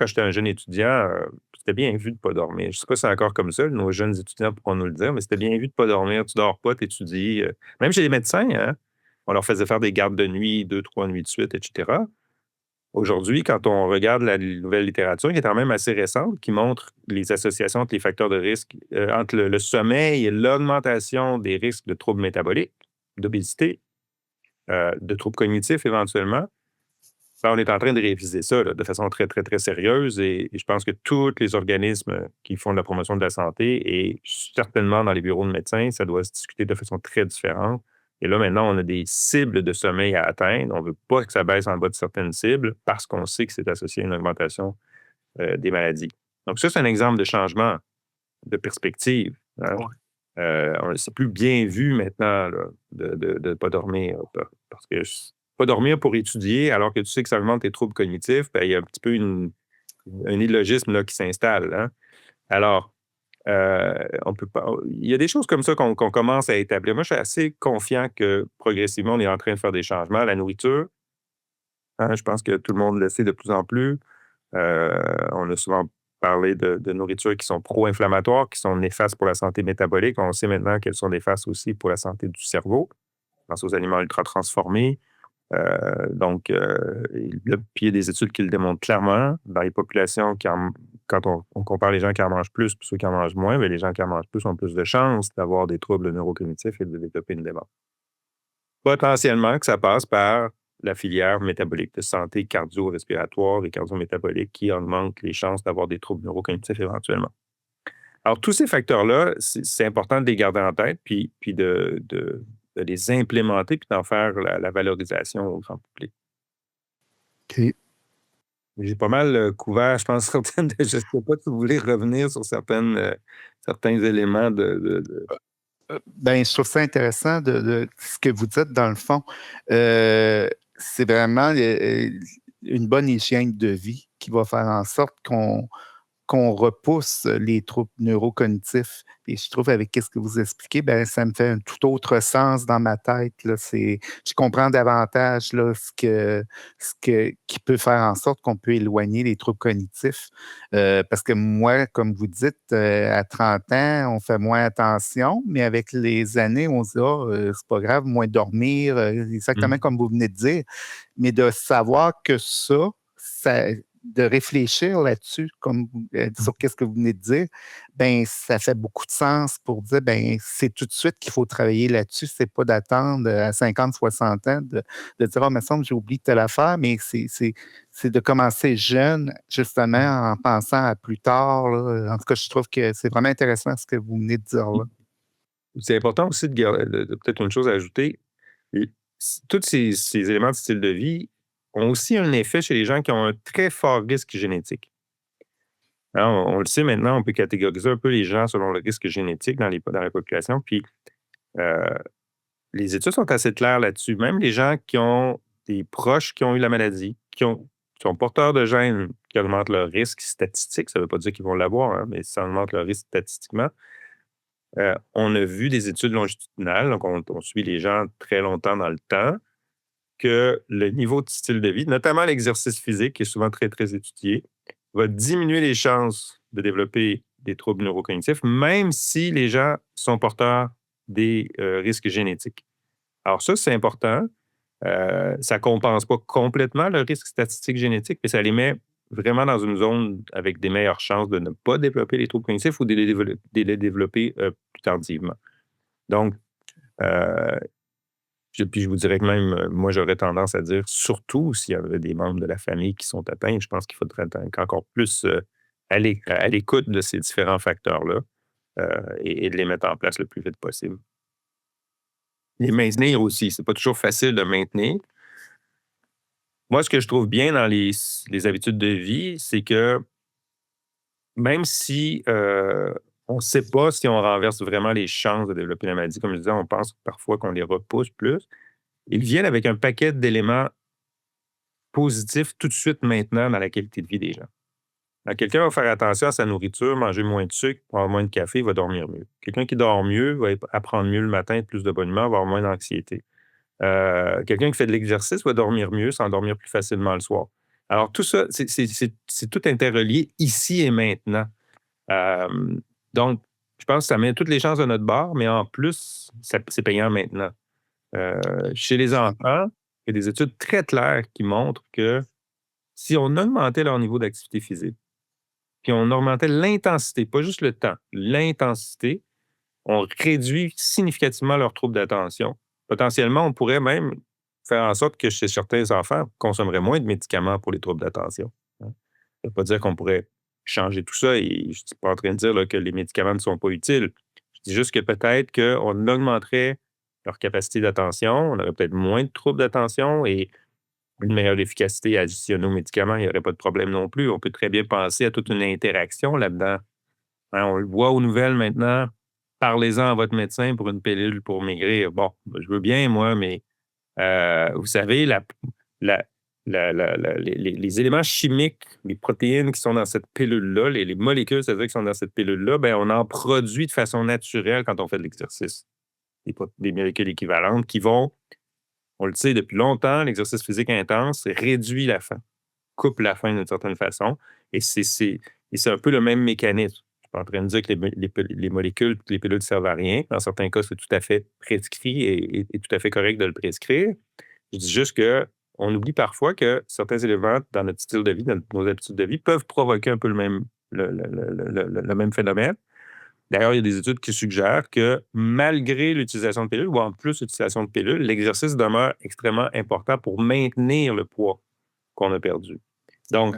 S4: j'étais un jeune étudiant, c'était bien vu de ne pas dormir. Je ne sais pas si c'est encore comme ça, nos jeunes étudiants pourront nous le dire, mais c'était bien vu de ne pas dormir. Tu ne dors pas, tu étudies. Même chez les médecins, hein, on leur faisait faire des gardes de nuit, 2-3 nuits de suite, etc. Aujourd'hui, quand on regarde la nouvelle littérature, qui est quand même assez récente, qui montre les associations entre les facteurs de risque, entre le sommeil et l'augmentation des risques de troubles métaboliques, d'obésité, de troubles cognitifs éventuellement, on est en train de réviser ça là, de façon très, très, très sérieuse et je pense que tous les organismes qui font de la promotion de la santé et certainement dans les bureaux de médecins, ça doit se discuter de façon très différente. Et là, maintenant, on a des cibles de sommeil à atteindre. On ne veut pas que ça baisse en bas de certaines cibles parce qu'on sait que c'est associé à une augmentation des maladies. Donc ça, c'est un exemple de changement de perspective. Hein? C'est plus bien vu maintenant là, de ne pas dormir. Parce que pas dormir pour étudier, alors que tu sais que ça augmente tes troubles cognitifs, ben, il y a un petit peu un illogisme là, qui s'installe. Hein? Alors, on peut pas. Il y a des choses comme ça qu'on commence à établir. Moi, je suis assez confiant que progressivement, on est en train de faire des changements. La nourriture, hein, je pense que tout le monde le sait de plus en plus. On a souvent parlé de nourritures qui sont pro-inflammatoires, qui sont néfastes pour la santé métabolique. On sait maintenant qu'elles sont néfastes aussi pour la santé du cerveau. Je pense aux aliments ultra transformés. Puis il y a des études qui le démontrent clairement. Dans les populations quand on compare les gens qui en mangent plus et ceux qui en mangent moins, bien, les gens qui en mangent plus ont plus de chances d'avoir des troubles neurocognitifs et de développer une démence. Potentiellement que ça passe par la filière métabolique de santé cardio-respiratoire et cardio-métabolique qui augmente les chances d'avoir des troubles neurocognitifs éventuellement. Alors, tous ces facteurs-là, c'est important de les garder en tête, puis de les implémenter, puis d'en faire la valorisation au grand public.
S3: OK.
S4: J'ai pas mal couvert, je pense, certaines. Je ne sais pas si vous voulez revenir sur certains éléments
S3: Ben, je trouve ça intéressant de ce que vous dites, dans le fond. C'est vraiment une bonne hygiène de vie qui va faire en sorte qu'on repousse les troubles neurocognitifs. Et je trouve, avec ce que vous expliquez, ben, ça me fait un tout autre sens dans ma tête. Là. Je comprends davantage là, qui peut faire en sorte qu'on peut éloigner les troubles cognitifs. Parce que moi, comme vous dites, à 30 ans, on fait moins attention, mais avec les années, on se dit, c'est pas grave, moins dormir, exactement comme vous venez de dire. Mais de savoir que ça de réfléchir là-dessus, sur ce que vous venez de dire, ben ça fait beaucoup de sens pour dire, ben c'est tout de suite qu'il faut travailler là-dessus. C'est pas d'attendre à 50, 60 ans de dire, oh, me semble j'ai oublié telle affaire, mais c'est de commencer jeune, justement, en pensant à plus tard. Là. En tout cas, je trouve que c'est vraiment intéressant ce que vous venez de dire là.
S4: C'est important aussi de garder, peut-être une chose à ajouter. Tous ces éléments de style de vie ont aussi un effet chez les gens qui ont un très fort risque génétique. Hein, on le sait maintenant, on peut catégoriser un peu les gens selon le risque génétique dans la population. Puis, les études sont assez claires là-dessus. Même les gens qui ont des proches qui ont eu la maladie, qui sont porteurs de gènes qui augmentent leur risque statistique, ça ne veut pas dire qu'ils vont l'avoir, hein, mais ça augmente leur risque statistiquement. On a vu des études longitudinales, donc on suit les gens très longtemps dans le temps, que le niveau de style de vie, notamment l'exercice physique, qui est souvent très, très étudié, va diminuer les chances de développer des troubles neurocognitifs, même si les gens sont porteurs des risques génétiques. Alors ça, c'est important. Ça ne compense pas complètement le risque statistique génétique, mais ça les met vraiment dans une zone avec des meilleures chances de ne pas développer les troubles cognitifs ou de les développer plus tardivement. Donc, puis je vous dirais que même, moi, j'aurais tendance à dire, surtout s'il y avait des membres de la famille qui sont atteints, je pense qu'il faudrait être encore plus à l'écoute de ces différents facteurs-là et de les mettre en place le plus vite possible. Les maintenir aussi, c'est pas toujours facile de maintenir. Moi, ce que je trouve bien dans les habitudes de vie, c'est que même si on ne sait pas si on renverse vraiment les chances de développer la maladie, comme je disais, on pense parfois qu'on les repousse plus, ils viennent avec un paquet d'éléments positifs tout de suite maintenant dans la qualité de vie des gens. Alors, quelqu'un va faire attention à sa nourriture, manger moins de sucre, avoir moins de café, va dormir mieux. Quelqu'un qui dort mieux va apprendre mieux le matin, être plus de bonne humeur, avoir moins d'anxiété. Quelqu'un qui fait de l'exercice va dormir mieux, s'endormir plus facilement le soir. Alors, tout ça, c'est tout interrelié ici et maintenant. Donc, je pense que ça met toutes les chances de notre bord, mais en plus, c'est payant maintenant. Chez les enfants, il y a des études très claires qui montrent que si on augmentait leur niveau d'activité physique, puis on augmentait l'intensité, pas juste le temps, l'intensité, on réduit significativement leurs troubles d'attention. Potentiellement, on pourrait même faire en sorte que chez certains enfants, on consommerait moins de médicaments pour les troubles d'attention. Ça ne veut pas dire qu'on pourrait changer tout ça, et je ne suis pas en train de dire là, que les médicaments ne sont pas utiles. Je dis juste que peut-être qu'on augmenterait leur capacité d'attention, on aurait peut-être moins de troubles d'attention et une meilleure efficacité additionnée aux médicaments, il n'y aurait pas de problème non plus. On peut très bien penser à toute une interaction là-dedans. Hein, on le voit aux nouvelles maintenant, parlez-en à votre médecin pour une pilule pour maigrir. Bon, je veux bien, moi, mais vous savez, les éléments chimiques, les protéines qui sont dans cette pilule-là, les molécules, c'est-à-dire qui sont dans cette pilule-là, ben, on en produit de façon naturelle quand on fait de l'exercice. Des molécules équivalentes qui vont, on le sait depuis longtemps, l'exercice physique intense réduit la faim, coupe la faim d'une certaine façon. Et c'est un peu le même mécanisme. Je suis pas en train de dire que les molécules, les pilules ne servent à rien. Dans certains cas, c'est tout à fait prescrit et tout à fait correct de le prescrire. Je dis juste qu'on oublie parfois que certains éléments dans notre style de vie, dans nos habitudes de vie, peuvent provoquer un peu le même phénomène. D'ailleurs, il y a des études qui suggèrent que malgré l'utilisation de pilules, ou en plus l'utilisation de pilules, l'exercice demeure extrêmement important pour maintenir le poids qu'on a perdu. Donc,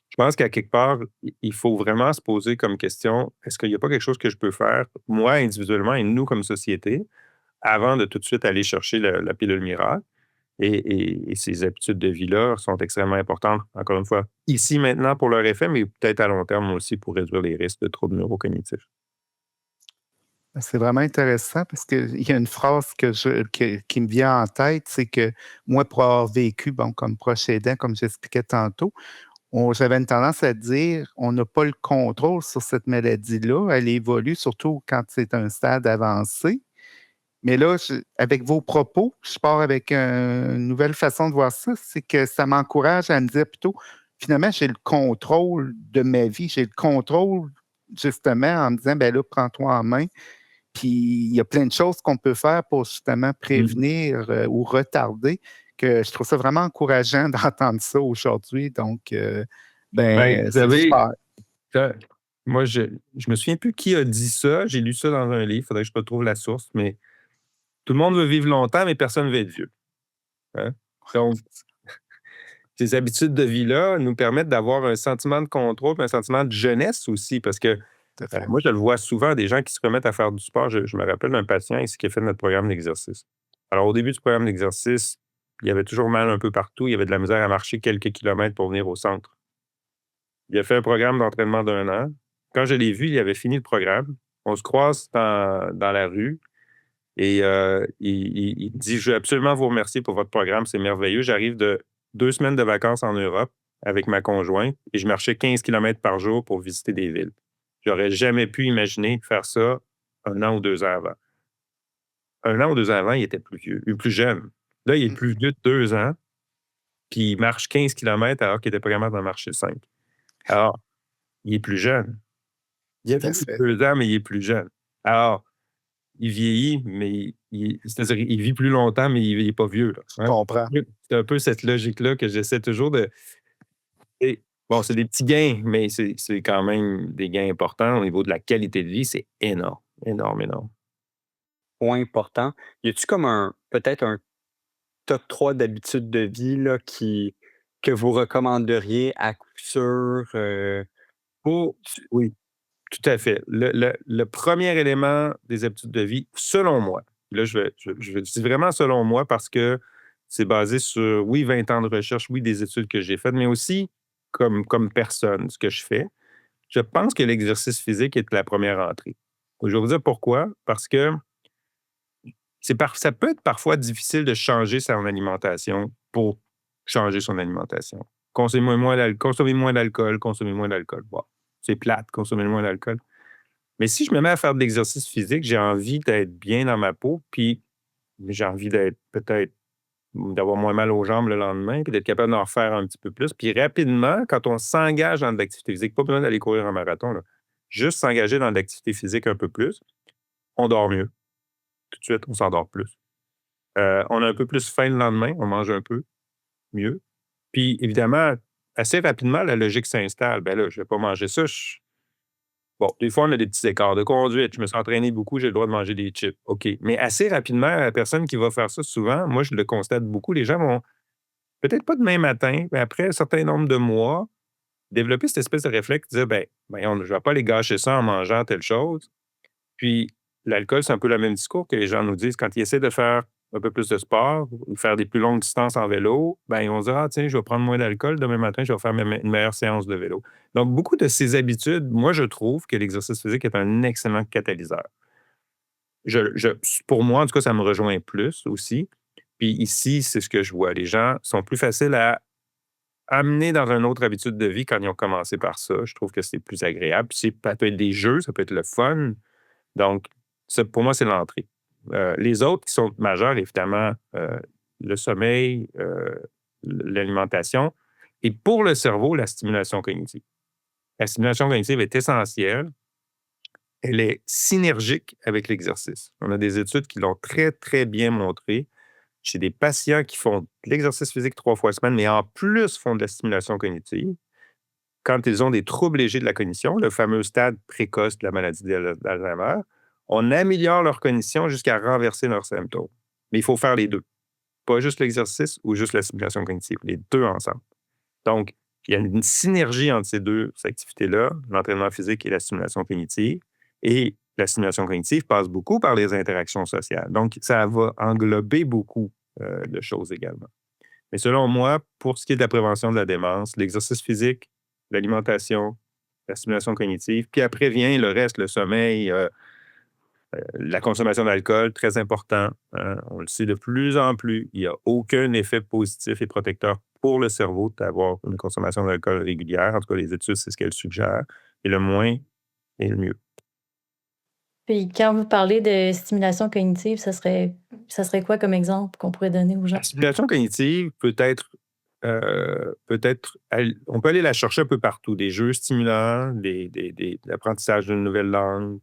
S4: je pense qu'à quelque part, il faut vraiment se poser comme question, est-ce qu'il n'y a pas quelque chose que je peux faire, moi individuellement et nous comme société, avant de tout de suite aller chercher la pilule miracle? Et ces habitudes de vie-là sont extrêmement importantes, encore une fois, ici, maintenant, pour leur effet, mais peut-être à long terme aussi pour réduire les risques de troubles neurocognitifs.
S3: C'est vraiment intéressant parce qu'il y a une phrase qui me vient en tête, c'est que moi, pour avoir vécu, bon, comme proche aidant, comme j'expliquais tantôt, j'avais une tendance à dire on n'a pas le contrôle sur cette maladie-là. Elle évolue, surtout quand c'est un stade avancé. Mais là, avec vos propos, je pars avec une nouvelle façon de voir ça, c'est que ça m'encourage à me dire plutôt, finalement, j'ai le contrôle de ma vie, j'ai le contrôle justement en me disant, ben là, prends-toi en main. Puis il y a plein de choses qu'on peut faire pour justement prévenir ou retarder, que je trouve ça vraiment encourageant d'entendre ça aujourd'hui. Donc,
S4: Ben, vous
S3: c'est
S4: savez,
S3: super.
S4: moi, je me souviens plus qui a dit ça. J'ai lu ça dans un livre. Il faudrait que je retrouve la source. Mais tout le monde veut vivre longtemps, mais personne ne veut être vieux. Hein? Donc, ces habitudes de vie-là nous permettent d'avoir un sentiment de contrôle, un sentiment de jeunesse aussi, parce que
S3: Tout à fait.
S4: moi, je le vois souvent, des gens qui se remettent à faire du sport. Je me rappelle d'un patient ici qui a fait notre programme d'exercice. Alors, au début du programme d'exercice, il avait toujours mal un peu partout. Il avait de la misère à marcher quelques kilomètres pour venir au centre. Il a fait un programme d'entraînement d'1 an. Quand je l'ai vu, il avait fini le programme. On se croise dans la rue et il dit, je veux absolument vous remercier pour votre programme, c'est merveilleux. J'arrive de 2 semaines de vacances en Europe avec ma conjointe et je marchais 15 kilomètres par jour pour visiter des villes. J'aurais jamais pu imaginer faire ça 1 an ou 2 ans avant. 1 an ou 2 ans avant, il était plus vieux, plus jeune. Là, il est plus vieux de 2 ans, puis il marche 15 kilomètres alors qu'il était pas capable d'en marcher 5. Alors, il est plus jeune. Il
S3: Tout
S4: avait
S3: à fait.
S4: 2 ans, mais il est plus jeune. Alors, il vieillit, mais c'est-à-dire il vit plus longtemps, mais il n'est pas vieux. Là,
S3: Je
S4: hein?
S3: comprends.
S4: C'est un peu cette logique-là que j'essaie toujours de. Et, bon, c'est des petits gains, mais c'est quand même des gains importants au niveau de la qualité de vie. C'est énorme, énorme, énorme.
S2: Point important. Y a-tu comme peut-être un top 3 d'habitudes de vie là, que vous recommanderiez à coup sûr?
S4: Oh, oui, tout à fait. Le premier élément des habitudes de vie, selon moi, là, je dis vraiment selon moi parce que c'est basé sur, oui, 20 ans de recherche, oui, des études que j'ai faites, mais aussi comme personne, ce que je fais. Je pense que l'exercice physique est la première entrée. Je vais vous dire pourquoi. Parce que ça peut être parfois difficile de changer son alimentation pour changer son alimentation. Consommez moins d'alcool, consommez moins d'alcool. Bon, c'est plate, consommer moins d'alcool. Mais si je me mets à faire de l'exercice physique, j'ai envie d'être bien dans ma peau, puis j'ai envie d'avoir moins mal aux jambes le lendemain, puis d'être capable d'en faire un petit peu plus. Puis rapidement, quand on s'engage dans de l'activité physique, pas besoin d'aller courir un marathon, là, juste s'engager dans de l'activité physique un peu plus, on dort mieux. Tout de suite, on s'endort plus. On a un peu plus faim le lendemain, on mange un peu mieux. Puis évidemment, assez rapidement, la logique s'installe. Ben là, je ne vais pas manger ça. Bon, des fois, on a des petits écarts de conduite. Je me suis entraîné beaucoup, j'ai le droit de manger des chips. OK. Mais assez rapidement, la personne qui va faire ça souvent, moi, je le constate beaucoup, les gens vont, peut-être pas demain matin, mais après un certain nombre de mois, développer cette espèce de réflexe de dire, ben, je ne vais pas aller gâcher ça en mangeant telle chose. Puis, l'alcool, c'est un peu le même discours que les gens nous disent quand ils essaient de faire un peu plus de sport ou faire des plus longues distances en vélo, ben, ils vont se dire, ah, tiens, je vais prendre moins d'alcool, demain matin, je vais faire une meilleure séance de vélo. Donc, beaucoup de ces habitudes, moi, je trouve que l'exercice physique est un excellent catalyseur. Pour moi, en tout cas, ça me rejoint plus aussi. Puis ici, c'est ce que je vois. Les gens sont plus faciles à amener dans une autre habitude de vie quand ils ont commencé par ça. Je trouve que c'est plus agréable. Puis ça peut être des jeux, ça peut être le fun. Donc, ça, pour moi, c'est l'entrée. Les autres qui sont majeurs, évidemment, le sommeil, l'alimentation. Et pour le cerveau, la stimulation cognitive. La stimulation cognitive est essentielle. Elle est synergique avec l'exercice. On a des études qui l'ont très, très bien montré. Chez des patients qui font de l'exercice physique 3 fois semaine, mais en plus font de la stimulation cognitive, quand ils ont des troubles légers de la cognition, le fameux stade précoce de la maladie d'Alzheimer, on améliore leur cognition jusqu'à renverser leurs symptômes. Mais il faut faire les deux. Pas juste l'exercice ou juste la stimulation cognitive, les deux ensemble. Donc, il y a une synergie entre ces deux activités-là, l'entraînement physique et la stimulation cognitive. Et la stimulation cognitive passe beaucoup par les interactions sociales. Donc, ça va englober beaucoup de choses également. Mais selon moi, pour ce qui est de la prévention de la démence, l'exercice physique, l'alimentation, la stimulation cognitive, puis après vient le reste, le sommeil, la consommation d'alcool, très important. Hein, on le sait de plus en plus. Il n'y a aucun effet positif et protecteur pour le cerveau d'avoir une consommation d'alcool régulière. En tout cas, les études, c'est ce qu'elles suggèrent. Et le moins est le mieux.
S1: Puis quand vous parlez de stimulation cognitive, ça serait quoi comme exemple qu'on pourrait donner aux gens?
S4: La stimulation cognitive on peut aller la chercher un peu partout. Des jeux stimulants, l'apprentissage d'une nouvelle langue.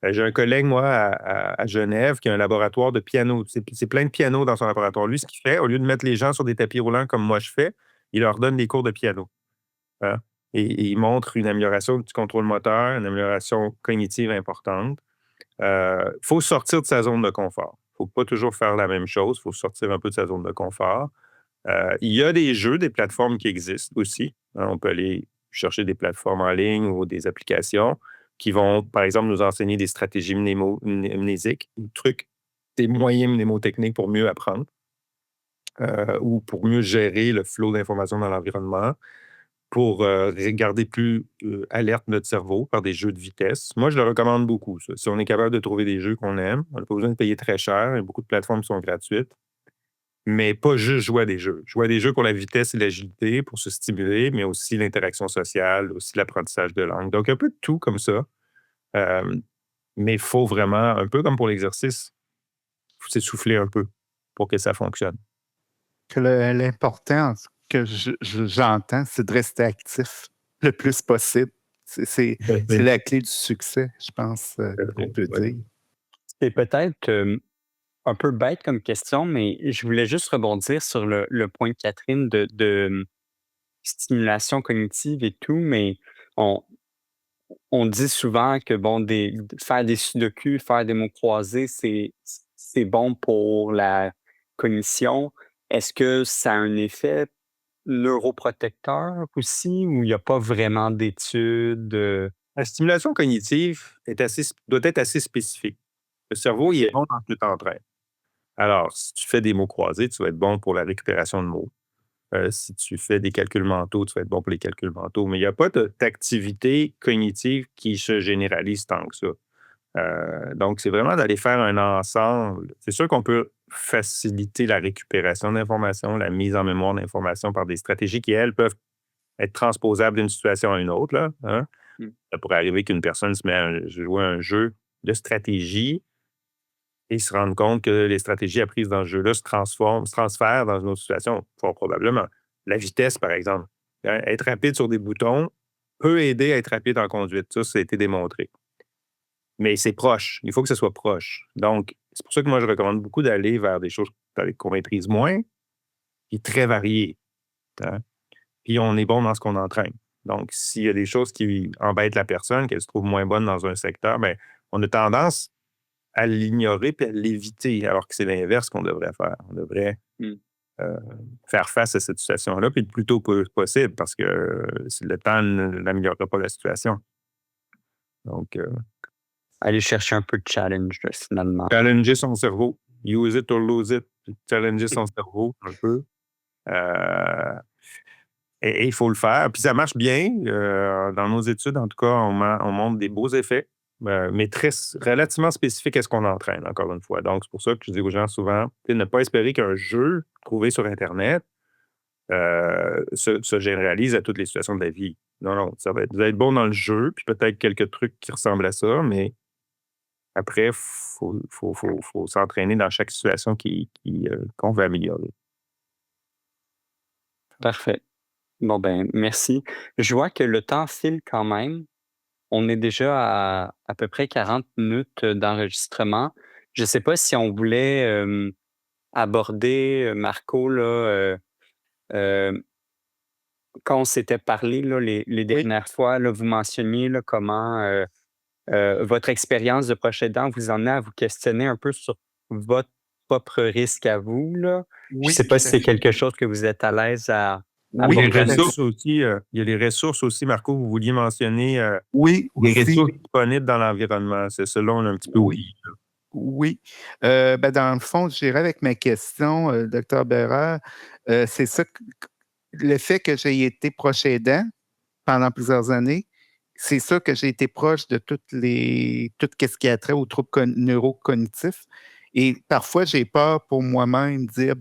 S4: J'ai un collègue, moi, à Genève, qui a un laboratoire de piano. C'est plein de pianos dans son laboratoire. Lui, ce qu'il fait, au lieu de mettre les gens sur des tapis roulants comme moi je fais, il leur donne des cours de piano. Hein. Et il montre une amélioration du contrôle moteur, une amélioration cognitive importante. Faut sortir de sa zone de confort. Il ne faut pas toujours faire la même chose. Il faut sortir un peu de sa zone de confort. Il y a des jeux, des plateformes qui existent aussi. Hein, on peut aller chercher des plateformes en ligne ou des applications qui vont, par exemple, nous enseigner des stratégies mnésiques, des trucs, des moyens mnémotechniques pour mieux apprendre ou pour mieux gérer le flot d'informations dans l'environnement, pour garder plus alerte notre cerveau par des jeux de vitesse. Moi, je le recommande beaucoup, ça. Si on est capable de trouver des jeux qu'on aime, on n'a pas besoin de payer très cher. Il y a beaucoup de plateformes qui sont gratuites. Mais pas juste jouer à des jeux. Jouer à des jeux pour la vitesse et l'agilité, pour se stimuler, mais aussi l'interaction sociale, aussi l'apprentissage de langue. Donc, un peu de tout comme ça. Mais il faut vraiment, un peu comme pour l'exercice, il faut s'essouffler un peu pour que ça fonctionne.
S3: Que l'important que j'entends, c'est de rester actif le plus possible. C'est la clé du succès, je pense, qu'on peut dire.
S2: C'est peut-être un peu bête comme question, mais je voulais juste rebondir sur le point de Catherine de stimulation cognitive et tout, mais on dit souvent que bon, faire des sudoku, faire des mots croisés, c'est bon pour la cognition. Est-ce que ça a un effet neuroprotecteur aussi ou il n'y a pas vraiment d'études?
S4: La stimulation cognitive doit être assez spécifique. Le cerveau, il est bon dans ce que tu entraînes. Alors, si tu fais des mots croisés, tu vas être bon pour la récupération de mots. Si tu fais des calculs mentaux, tu vas être bon pour les calculs mentaux. Mais il n'y a pas d'activité cognitive qui se généralise tant que ça. Donc, c'est vraiment d'aller faire un ensemble. C'est sûr qu'on peut faciliter la récupération d'informations, la mise en mémoire d'informations par des stratégies qui, elles, peuvent être transposables d'une situation à une autre. Là, hein? Ça pourrait arriver qu'une personne se met à jouer à un jeu de stratégie et se rendre compte que les stratégies apprises dans ce jeu-là se transfèrent dans une autre situation, fort probablement. La vitesse, par exemple. Hein, être rapide sur des boutons peut aider à être rapide en conduite. Ça a été démontré. Mais c'est proche. Il faut que ce soit proche. Donc, c'est pour ça que moi, je recommande beaucoup d'aller vers des choses qu'on maîtrise moins et très variées. Hein? Puis on est bon dans ce qu'on entraîne. Donc, s'il y a des choses qui embêtent la personne, qu'elle se trouve moins bonne dans un secteur, bien, on a tendance à l'ignorer et à l'éviter, alors que c'est l'inverse qu'on devrait faire. On devrait faire face à cette situation-là, puis le plus tôt possible, parce que le temps n'améliorera pas la situation. Donc,
S2: aller chercher un peu de challenge, finalement.
S4: Challenger son cerveau. Use it or lose it. challenger son cerveau un peu. Euh, et il faut le faire. Puis ça marche bien. Dans nos études, en tout cas, on montre des beaux effets, mais relativement spécifiques à ce qu'on entraîne, encore une fois. Donc, c'est pour ça que je dis aux gens souvent, ne pas espérer qu'un jeu trouvé sur Internet se généralise à toutes les situations de la vie. Non, vous allez être bon dans le jeu, puis peut-être quelques trucs qui ressemblent à ça, mais après, il faut s'entraîner dans chaque situation qu'on veut améliorer.
S2: Parfait. Bon, ben, merci. Je vois que le temps file quand même. On est déjà à peu près 40 minutes d'enregistrement. Je ne sais pas si on voulait aborder, Marco, là, euh, quand on s'était parlé là, les
S3: Oui.
S2: dernières fois, là, vous mentionniez là, comment votre expérience de proche aidant vous en a à vous questionner un peu sur votre propre risque à vous, là. Je ne
S3: Oui,
S2: sais
S3: tout
S2: pas si
S3: à
S2: c'est
S3: fait.
S2: quelque chose que vous êtes à l'aise à
S3: Oui,
S4: Les
S3: tout à
S2: aborder.
S3: fait.
S4: ressources aussi, il y a les ressources aussi, Marco, vous vouliez mentionner
S3: Oui,
S4: les
S3: aussi.
S4: ressources disponibles dans l'environnement. C'est cela, on a un petit peu oublié.
S3: Oui. Ben, dans le fond, j'irai avec ma question, Dr. Bérard. C'est ça, le fait que j'ai été proche aidant pendant plusieurs années, c'est ça que j'ai été proche de tout ce qui a trait aux troubles neurocognitifs. Et parfois, j'ai peur pour moi-même de dire,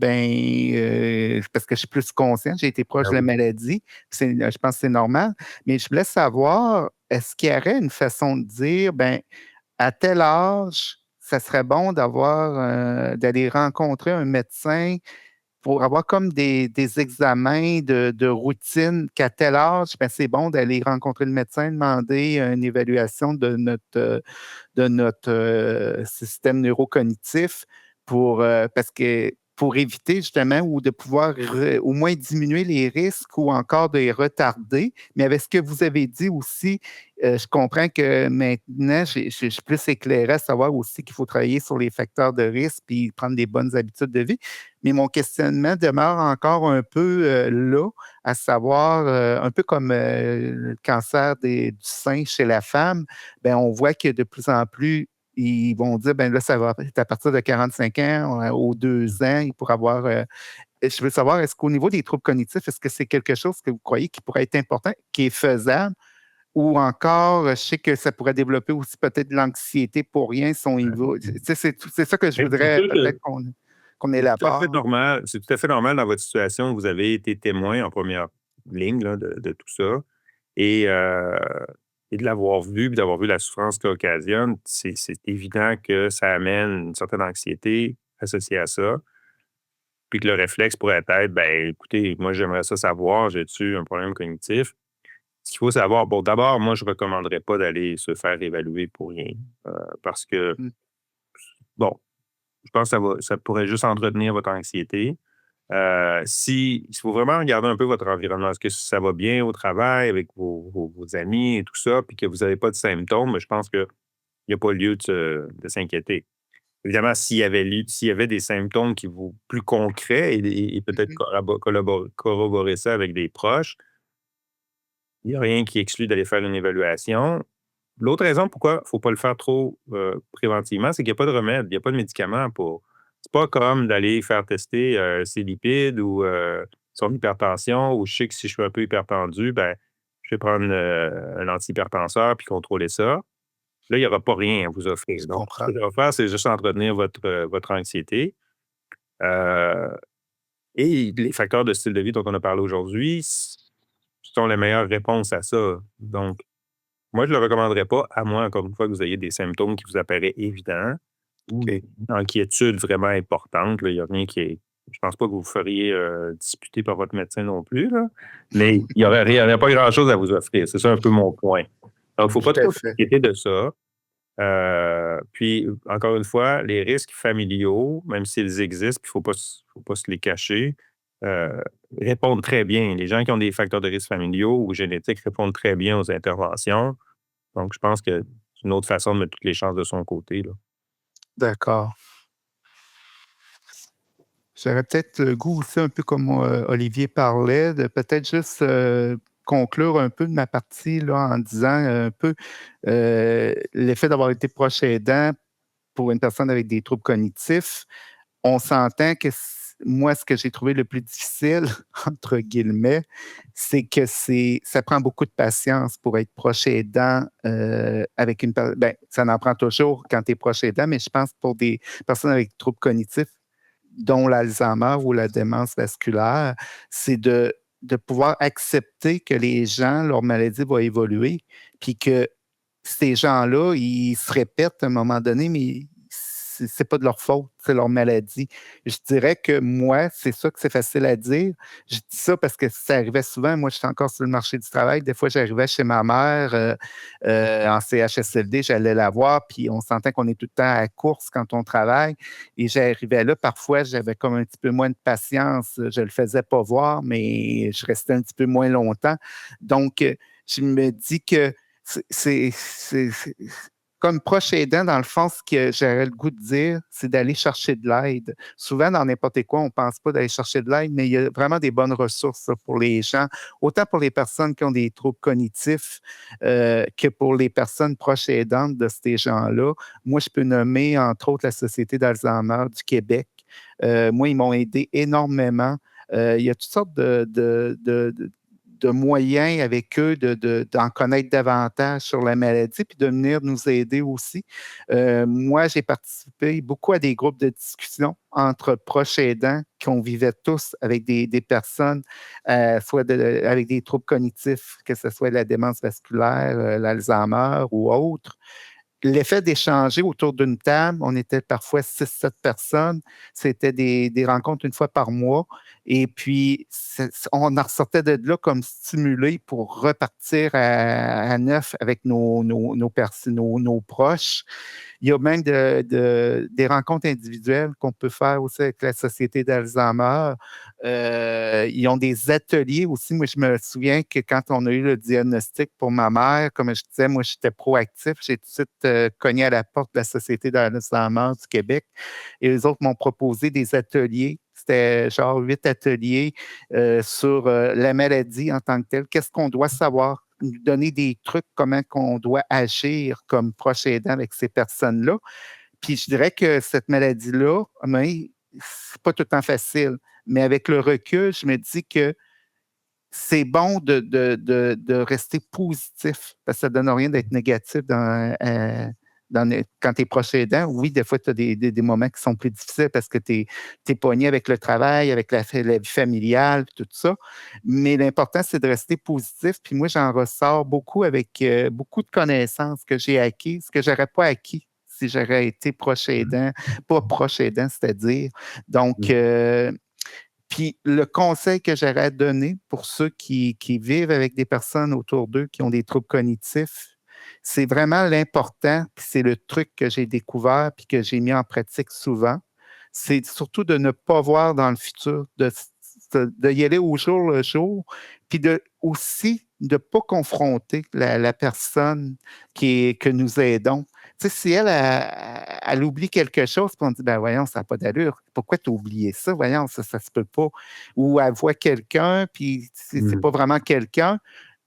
S3: parce que je suis plus conscient, j'ai été proche
S4: Ah
S3: de la
S4: oui.
S3: maladie, je pense que c'est normal, mais je voulais savoir, est-ce qu'il y aurait une façon de dire, à tel âge, ça serait bon d'aller rencontrer un médecin pour avoir comme des examens de routine qu'à tel âge, c'est bon d'aller rencontrer le médecin, demander une évaluation de notre système neurocognitif pour éviter justement ou de pouvoir au moins diminuer les risques ou encore de les retarder. Mais avec ce que vous avez dit aussi, je comprends que maintenant, je suis plus éclairé à savoir aussi qu'il faut travailler sur les facteurs de risque puis prendre des bonnes habitudes de vie. Mais mon questionnement demeure encore un peu là, à savoir, un peu comme le cancer du sein chez la femme, on voit que de plus en plus, ils vont dire, là, ça va être à partir de 45 ans, aux 2 ans, pour avoir. Je veux savoir, est-ce qu'au niveau des troubles cognitifs, est-ce que c'est quelque chose que vous croyez qui pourrait être important, qui est faisable, ou encore, je sais que ça pourrait développer aussi peut-être de l'anxiété pour rien, son niveau. Tu sais, c'est ça que je
S4: Mais c'est
S3: voudrais
S4: sûr que
S3: peut-être qu'on
S4: c'est tout à fait
S3: élabore.
S4: normal. C'est tout à fait normal dans votre situation. Vous avez été témoin en première ligne là, de tout ça. Et, euh, et de l'avoir vu, puis d'avoir vu la souffrance que ça occasionne, c'est évident que ça amène une certaine anxiété associée à ça. Puis que le réflexe pourrait être, écoutez, moi, j'aimerais ça savoir, j'ai-tu un problème cognitif? Ce qu'il faut savoir, bon, d'abord, moi, je ne recommanderais pas d'aller se faire évaluer pour rien. Parce que,
S3: Mm.
S4: bon, je pense que ça pourrait juste entretenir votre anxiété. Il faut vraiment regarder un peu votre environnement. Est-ce que ça va bien au travail avec vos amis et tout ça, puis que vous n'avez pas de symptômes, je pense qu'il n'y a pas lieu de s'inquiéter. Évidemment, s'il y avait des symptômes qui vous plus concrets et peut-être
S3: Mhm.
S4: corroborer ça avec des proches, il n'y a rien qui exclut d'aller faire une évaluation. L'autre raison pourquoi il ne faut pas le faire trop préventivement, c'est qu'il n'y a pas de remède, il n'y a pas de médicament pour. C'est pas comme d'aller faire tester ses lipides ou son hypertension, ou je sais que si je suis un peu hypertendu, je vais prendre un antihypertenseur puis contrôler ça. Là, il n'y aura pas rien à vous offrir.
S3: Je
S4: Donc, ce
S3: comprends.
S4: que ça va faire, c'est juste entretenir votre anxiété. Euh, et les facteurs de style de vie dont on a parlé aujourd'hui sont les meilleures réponses à ça. Donc, moi, je ne le recommanderais pas, à moins, encore une fois, que vous ayez des symptômes qui vous apparaissent évidents ou
S3: OK.
S4: une inquiétude vraiment importante. Là. Il n'y a rien qui est. Je pense pas que vous feriez disputer par votre médecin non plus, là. Mais il n'y aurait pas grand-chose à vous offrir. C'est ça un peu mon point. Donc, il ne faut
S3: Tout
S4: pas
S3: à
S4: trop
S3: fait.
S4: s'inquiéter de ça. Puis, encore une fois, les risques familiaux, même s'ils existent, il ne faut pas se les cacher, euh, répondent très bien. Les gens qui ont des facteurs de risque familiaux ou génétiques répondent très bien aux interventions. Donc, je pense que c'est une autre façon de mettre toutes les chances de son côté, là.
S3: D'accord. J'aurais peut-être le goût aussi, un peu comme Olivier parlait, de peut-être juste conclure un peu de ma partie là, en disant un peu l'effet d'avoir été proche aidant pour une personne avec des troubles cognitifs. on s'entend que moi, ce que j'ai trouvé le plus difficile, entre guillemets, c'est que ça prend beaucoup de patience pour être proche aidant avec une personne. Ben, ça en prend toujours quand tu es proche aidant, mais je pense pour des personnes avec des troubles cognitifs, dont l'Alzheimer ou la démence vasculaire, c'est de pouvoir accepter que les gens, leur maladie va évoluer, puis que ces gens-là, ils se répètent à un moment donné, mais c'est pas de leur faute, c'est leur maladie. Je dirais que moi, c'est ça que c'est facile à dire. Je dis ça parce que ça arrivait souvent. Moi, j'étais encore sur le marché du travail. Des fois, j'arrivais chez ma mère en CHSLD, j'allais la voir, puis on sentait qu'on est tout le temps à la course quand on travaille. Et j'arrivais là, parfois, j'avais comme un petit peu moins de patience. Je le faisais pas voir, mais je restais un petit peu moins longtemps. Donc, je me dis que c'est comme proche aidant, dans le fond, ce que j'aurais le goût de dire, c'est d'aller chercher de l'aide. Souvent, dans n'importe quoi, on ne pense pas d'aller chercher de l'aide, mais il y a vraiment des bonnes ressources là, pour les gens, autant pour les personnes qui ont des troubles cognitifs que pour les personnes proches aidantes de ces gens-là. Moi, je peux nommer, entre autres, la Société d'Alzheimer du Québec. Moi, ils m'ont aidé énormément. Il y a toutes sortes de moyens avec eux d'en connaître davantage sur la maladie, puis de venir nous aider aussi. Moi, j'ai participé beaucoup à des groupes de discussion entre proches aidants qu'on vivait tous avec des personnes, soit avec des troubles cognitifs, que ce soit la démence vasculaire, l'Alzheimer ou autre. L'effet d'échanger autour d'une table, on était parfois 6-7 personnes. C'était des rencontres une fois par mois. Et puis, on en ressortait de là comme stimulés pour repartir à neuf avec nos proches. Il y a même des rencontres individuelles qu'on peut faire aussi avec la Société d'Alzheimer. Ils ont des ateliers aussi. Moi, je me souviens que quand on a eu le diagnostic pour ma mère, comme je disais, moi, j'étais proactif. J'ai tout de suite cogné à la porte de la Société d'Alzheimer du Québec et les autres m'ont proposé des ateliers. C'était genre 8 ateliers sur la maladie en tant que telle. Qu'est-ce qu'on doit savoir? Nous donner des trucs, comment on doit agir comme proche aidant avec ces personnes-là. Puis je dirais que cette maladie-là, mais c'est pas tout le temps facile. Mais avec le recul, je me dis que c'est bon de rester positif parce que ça ne donne rien d'être négatif quand tu es proche aidant. Oui, des fois, tu as des moments qui sont plus difficiles parce que tu es pogné avec le travail, avec la vie familiale, tout ça. Mais l'important, c'est de rester positif. Puis moi, j'en ressors beaucoup avec beaucoup de connaissances que j'ai acquises, que je n'aurais pas acquis si j'aurais été proche aidant, pas proche aidant, c'est-à-dire. Donc, puis le conseil que j'aurais à donner pour ceux qui vivent avec des personnes autour d'eux qui ont des troubles cognitifs, c'est vraiment l'important, puis c'est le truc que j'ai découvert puis que j'ai mis en pratique souvent, c'est surtout de ne pas voir dans le futur, de y aller au jour le jour, puis aussi de ne pas confronter la personne que nous aidons. Tu sais, si elle oublie quelque chose, puis on dit, ben voyons, ça n'a pas d'allure. Pourquoi tu as oublié ça? Voyons, ça se peut pas. Ou elle voit quelqu'un, puis c'est pas vraiment quelqu'un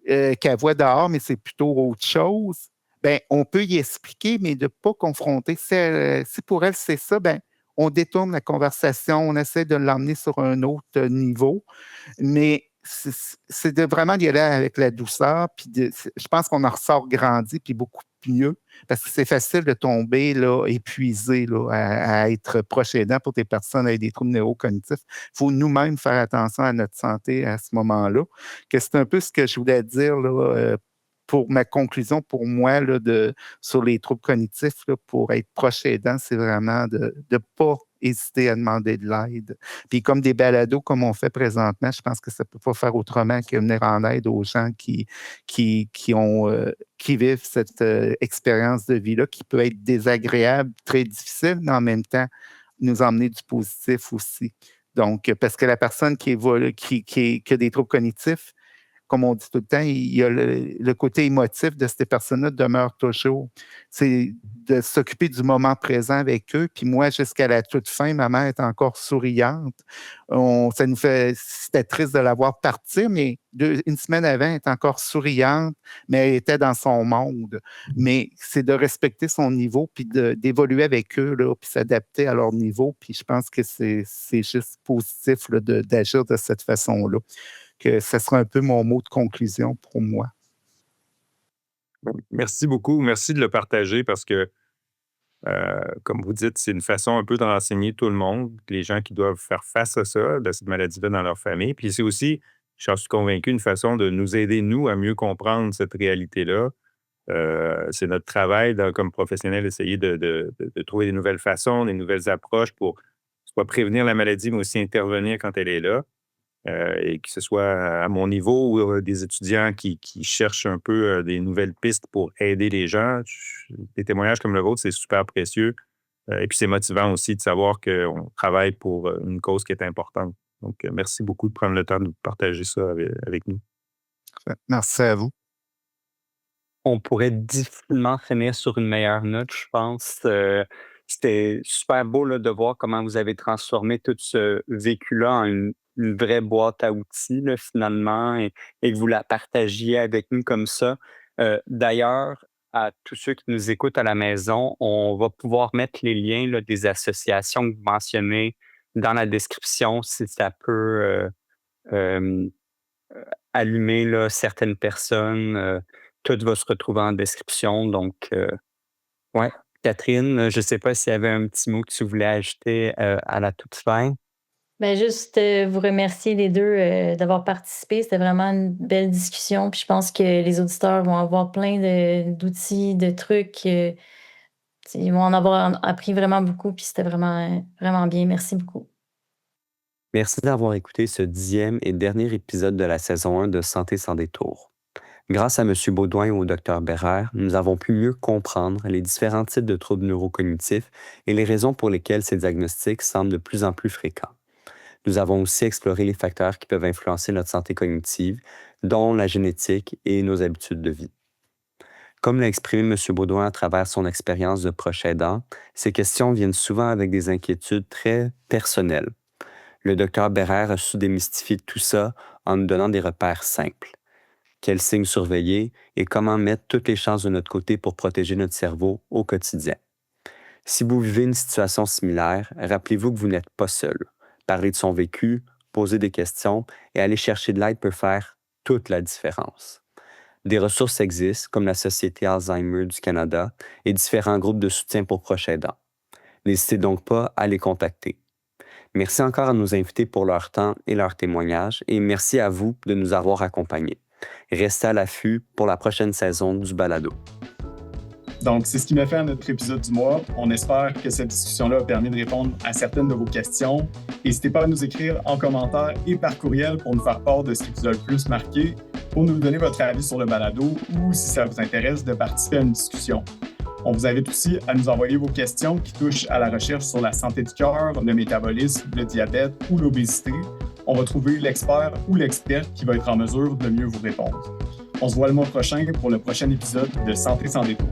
S3: qu'elle voit dehors, mais c'est plutôt autre chose. Ben, on peut y expliquer, mais de ne pas confronter. Si pour elle, c'est ça, ben, on détourne la conversation, on essaie de l'emmener sur un autre niveau. Mais c'est de vraiment y aller avec la douceur. Puis je pense qu'on en ressort grandi, puis beaucoup mieux, parce que c'est facile de tomber là, épuisé là, à être proche aidant pour des personnes avec des troubles neurocognitifs. Il faut nous-mêmes faire attention à notre santé à ce moment-là. Que c'est un peu ce que je voulais dire là, pour ma conclusion, pour moi, là, sur les troubles cognitifs, là, pour être proche aidant, c'est vraiment de ne pas hésiter à demander de l'aide. Puis comme des balados comme on fait présentement, je pense que ça ne peut pas faire autrement que venir en aide aux gens qui vivent cette expérience de vie-là, qui peut être désagréable, très difficile, mais en même temps, nous emmener du positif aussi. Donc, parce que la personne qui a des troubles cognitifs, comme on dit tout le temps, il y a le côté émotif de ces personnes-là demeure toujours. C'est de s'occuper du moment présent avec eux. Puis moi, jusqu'à la toute fin, ma mère est encore souriante. C'était triste de la voir partir, mais une semaine avant, elle est encore souriante, mais elle était dans son monde. Mais c'est de respecter son niveau, puis d'évoluer avec eux, là, puis s'adapter à leur niveau. Puis je pense que c'est juste positif là, d'agir de cette façon-là. Que ce sera un peu mon mot de conclusion pour moi.
S4: Merci beaucoup. Merci de le partager parce que, comme vous dites, c'est une façon un peu de renseigner tout le monde, les gens qui doivent faire face à ça, de cette maladie-là dans leur famille. Puis c'est aussi, j'en suis convaincu, une façon de nous aider, nous, à mieux comprendre cette réalité-là. C'est notre travail comme professionnel d'essayer de trouver des nouvelles façons, des nouvelles approches pour soit prévenir la maladie, mais aussi intervenir quand elle est là. Et que ce soit à mon niveau ou des étudiants qui cherchent un peu des nouvelles pistes pour aider les gens. Des témoignages comme le vôtre, c'est super précieux. Et puis, c'est motivant aussi de savoir qu'on travaille pour une cause qui est importante. Donc, merci beaucoup de prendre le temps de partager ça avec nous.
S3: Merci à vous.
S2: On pourrait difficilement finir sur une meilleure note, je pense. C'était super beau là, de voir comment vous avez transformé tout ce vécu-là en une vraie boîte à outils, là, finalement, et que vous la partagiez avec nous comme ça. D'ailleurs, à tous ceux qui nous écoutent à la maison, on va pouvoir mettre les liens là, des associations que vous mentionnez dans la description si ça peut euh, allumer là, certaines personnes. Tout va se retrouver en description. Donc, ouais. Catherine, je ne sais pas s'il y avait un petit mot que tu voulais ajouter à la toute fin.
S1: Ben juste vous remercier les deux d'avoir participé. C'était vraiment une belle discussion. Puis je pense que les auditeurs vont avoir plein d'outils, de trucs. Ils vont en avoir appris vraiment beaucoup. Puis c'était vraiment, vraiment bien. Merci beaucoup.
S2: Merci d'avoir écouté ce 10e et dernier épisode de la saison 1 de Santé sans détour. Grâce à M. Baudouin et au Dr Bérère, nous avons pu mieux comprendre les différents types de troubles neurocognitifs et les raisons pour lesquelles ces diagnostics semblent de plus en plus fréquents. Nous avons aussi exploré les facteurs qui peuvent influencer notre santé cognitive, dont la génétique et nos habitudes de vie. Comme l'a exprimé M. Baudouin à travers son expérience de proche aidant, ces questions viennent souvent avec des inquiétudes très personnelles. Le Dr Bérère a su démystifier tout ça en nous donnant des repères simples. Quels signes surveiller et comment mettre toutes les chances de notre côté pour protéger notre cerveau au quotidien. Si vous vivez une situation similaire, rappelez-vous que vous n'êtes pas seul. Parler de son vécu, poser des questions et aller chercher de l'aide peut faire toute la différence. Des ressources existent, comme la Société Alzheimer du Canada et différents groupes de soutien pour proches aidants. N'hésitez donc pas à les contacter. Merci encore à nos invités pour leur temps et leur témoignage et merci à vous de nous avoir accompagnés. Restez à l'affût pour la prochaine saison du balado.
S5: Donc, c'est ce qui m'a fait à notre épisode du mois. On espère que cette discussion-là a permis de répondre à certaines de vos questions. N'hésitez pas à nous écrire en commentaire et par courriel pour nous faire part de ce qui vous a le plus marqué, pour nous donner votre avis sur le balado ou, si ça vous intéresse, de participer à une discussion. On vous invite aussi à nous envoyer vos questions qui touchent à la recherche sur la santé du cœur, le métabolisme, le diabète ou l'obésité. On va trouver l'expert ou l'experte qui va être en mesure de mieux vous répondre. On se voit le mois prochain pour le prochain épisode de Santé sans détour.